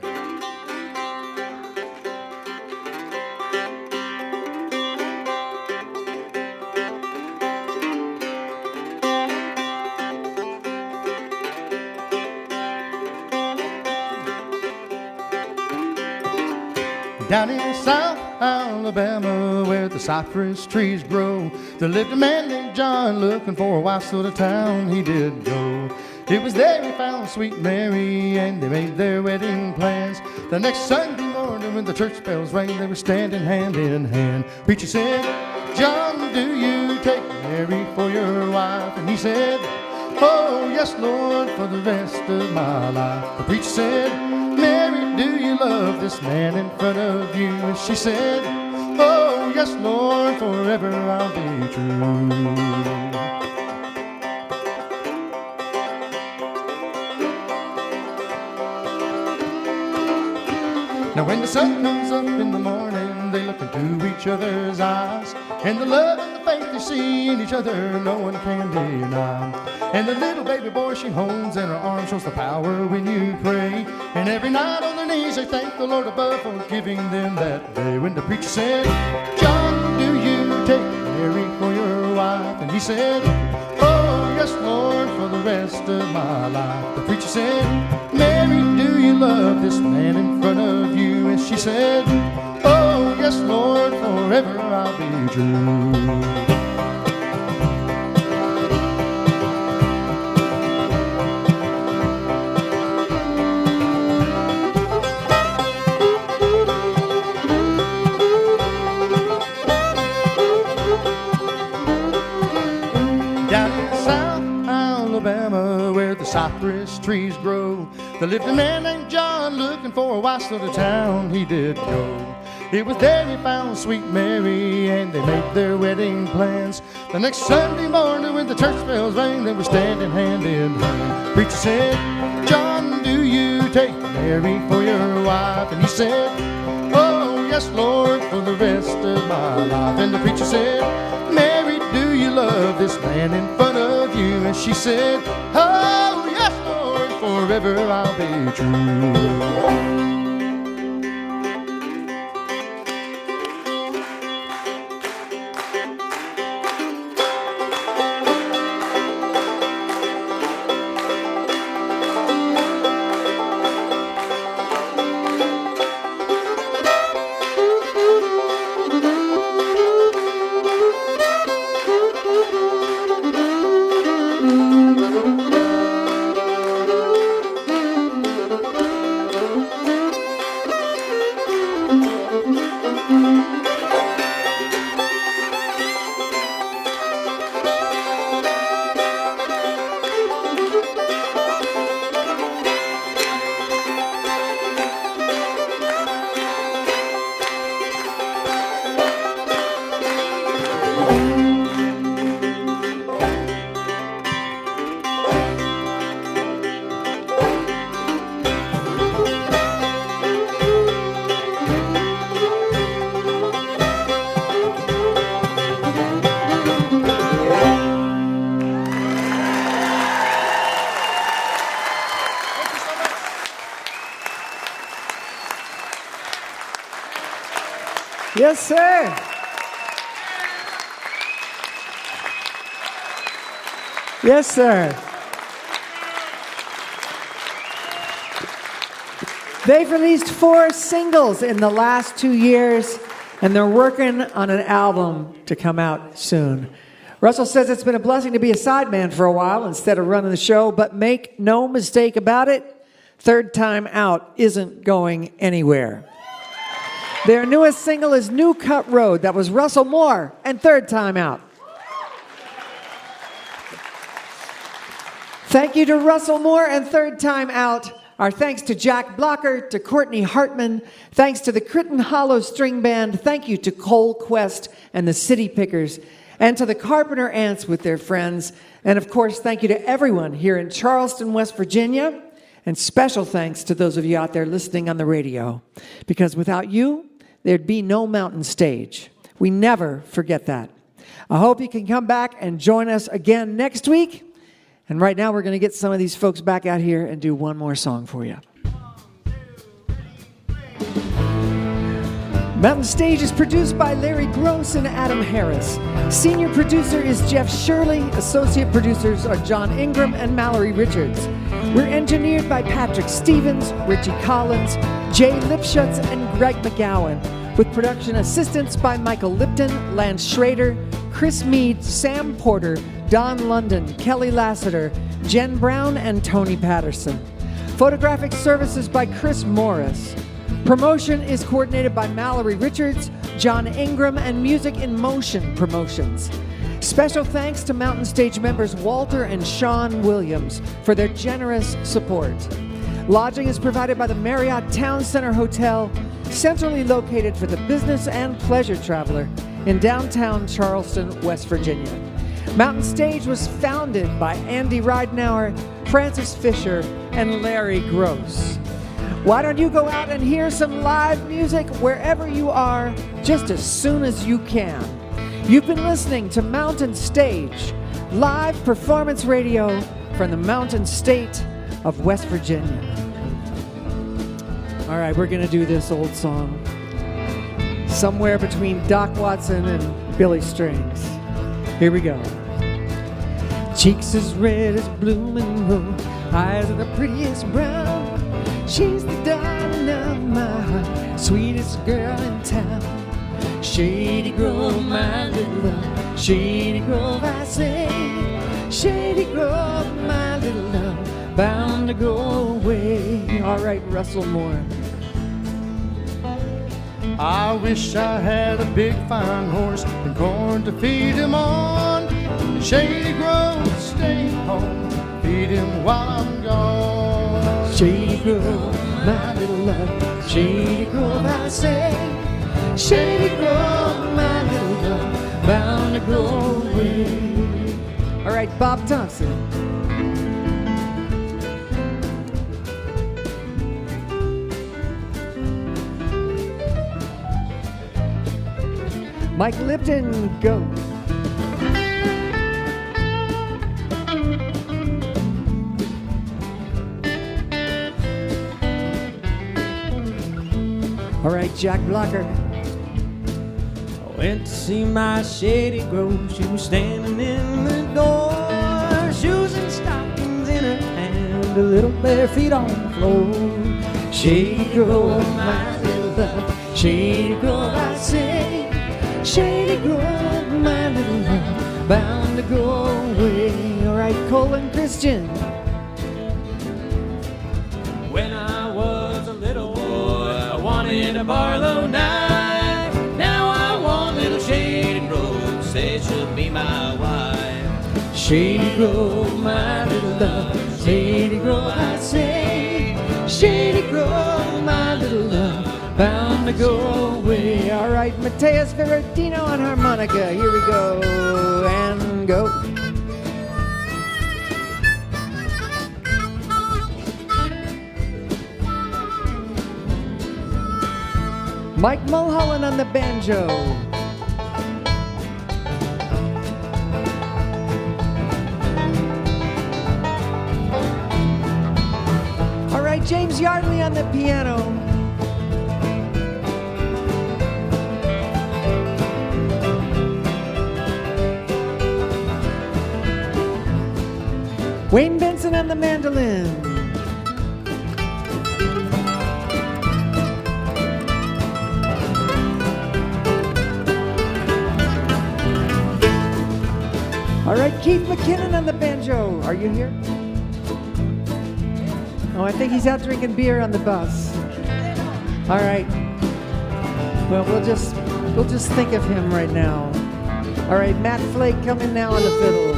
Down in South Alabama, where the cypress trees grow, there lived a man named John looking for a wife, so to town he did go. It was there he found sweet Mary, and they made their wedding plans. The next Sunday morning when the church bells rang, they were standing hand in hand. Preacher said, "John, do you take Mary for your wife?" And he said, "Oh, yes, Lord, for the rest of my life." The preacher said, "Mary, do you love this man in front of you?" And she said, "Oh, yes, Lord, forever I'll be true." Now when the sun comes up in the morning, they look into each other's eyes, and the love and the faith they see in each other, no one can deny. And the little baby boy she holds in her arms shows the power when you pray. And every night on their knees they thank the Lord above for giving them that day. When the preacher said, "John, do you take Mary for your wife?" And he said, "Oh, yes, Lord, for the rest of my life." The preacher said, "Mary, do you love this man in front of you? And she said, oh, yes, Lord, forever I'll be true. Alabama, where the cypress trees grow, there lived a man named John looking for a wife, so to town he did go. It was there he found sweet Mary, and they made their wedding plans. The next Sunday morning when the church bells rang, they were standing hand in hand. Preacher said, John, do you take Mary for your wife? And he said, oh, yes, Lord, for the rest of my life. And the preacher said, Mary, do you love this man in front of you? And she said, oh, yes, Lord, forever I'll be true. Yes, sir. Yes, sir. They've released 4 singles in the last 2 years, and they're working on an album to come out soon. Russell says it's been a blessing to be a sideman for a while instead of running the show, but make no mistake about it, Third Time Out isn't going anywhere. Their newest single is New Cut Road. That was Russell Moore and Third Time Out. Thank you to Russell Moore and Third Time Out. Our thanks to Jack Blocker, to Courtney Hartman. Thanks to the Crittenden Hollow String Band. Thank you to Cole Quest and the City Pickers. And to the Carpenter Ants with their friends. And of course, thank you to everyone here in Charleston, West Virginia. And special thanks to those of you out there listening on the radio. Because without you, there'd be no Mountain Stage. We never forget that. I hope you can come back and join us again next week. And right now, we're going to get some of these folks back out here and do one more song for you. Mountain Stage is produced by Larry Gross and Adam Harris. Senior producer is Jeff Shirley. Associate producers are John Ingram and Mallory Richards. We're engineered by Patrick Stevens, Richie Collins, Jay Lipschutz, and Greg McGowan, with production assistance by Michael Lipton, Lance Schrader, Chris Mead, Sam Porter, Don London, Kelly Lassiter, Jen Brown, and Tony Patterson. Photographic services by Chris Morris. Promotion is coordinated by Mallory Richards, John Ingram, and Music in Motion Promotions. Special thanks to Mountain Stage members Walter and Sean Williams for their generous support. Lodging is provided by the Marriott Town Center Hotel, centrally located for the business and pleasure traveler in downtown Charleston, West Virginia. Mountain Stage was founded by Andy Ridenauer, Francis Fisher, and Larry Gross. Why don't you go out and hear some live music wherever you are just as soon as you can? You've been listening to Mountain Stage, live performance radio from the Mountain State of West Virginia. All right, we're going to do this old song. Somewhere between Doc Watson and Billy Strings. Here we go. Cheeks as red as blooming rose, eyes are the prettiest brown. She's the Shady Grove, I say, Shady Grove, my little love, bound to go away. All right, Russell Moore. I wish I had a big fine horse and corn to feed him on. Shady Grove, stay home, feed him while I'm gone. Shady Grove, my little love, Shady Grove, I say, Shady Grove, my little love, bound to go away. All right, Bob Thompson. Mike Lipton, go. All right, Jack Blocker. I went to see my Shady Grove. She was standing in the door, shoes and stockings in her hand, a little bare feet on the floor. Shady Grove, my little love, Shady Grove, I say, Shady Grove, my little love, bound to go away. All right, Colin Christian. When I was a little boy, I wanted a Barlow knife. Now I want little Shady Grove, say she'll be my wife. Shady Grove, my little love, Shady Grove, I say, Shady Grove, my little love, bound to go away. All right, Mateus Ferrantino on harmonica. Here we go, and go. Mike Mulholland on the banjo. All right, James Yardley on the piano. Wayne Benson on the mandolin. All right, Keith McKinnon on the banjo. Are you here? Oh, I think he's out drinking beer on the bus. All right. Well, we'll just think of him right now. All right, Matt Flake coming now on the fiddle.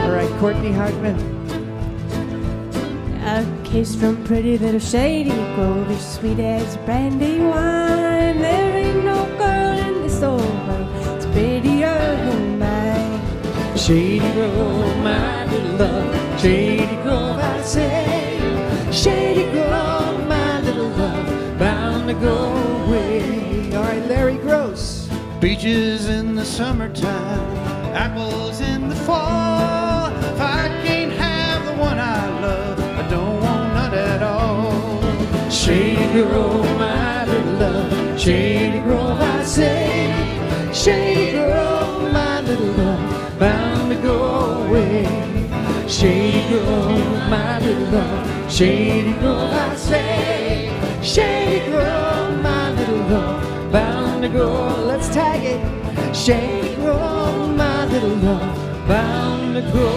All right, Courtney Hartman. A kiss from pretty little Shady Grove is sweet as brandy wine. There ain't no girl in this old world that's prettier than mine. Shady Grove, my little love, Shady Grove, I say, Shady Grove, my little love, bound to go away. All right, Larry Gross. Beaches in the summertime, apples in the fall. If I can't have the one I love, I don't want none at all. Shady Grove, my little love, Shady Grove, I say, Shady Grove, my little love, bound to go away. Shady Grove, my little love, Shady Grove, I say, Shady Grove, my little love, bound to go. Let's tag it. Shady Grove, my little love, bound to go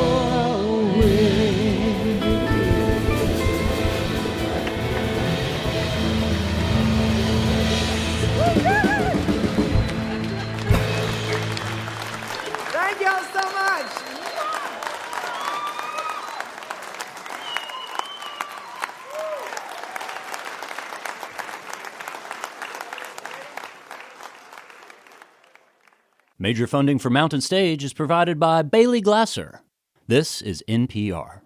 away. Thank y'all so much. Major funding for Mountain Stage is provided by Bailey Glasser. This is NPR.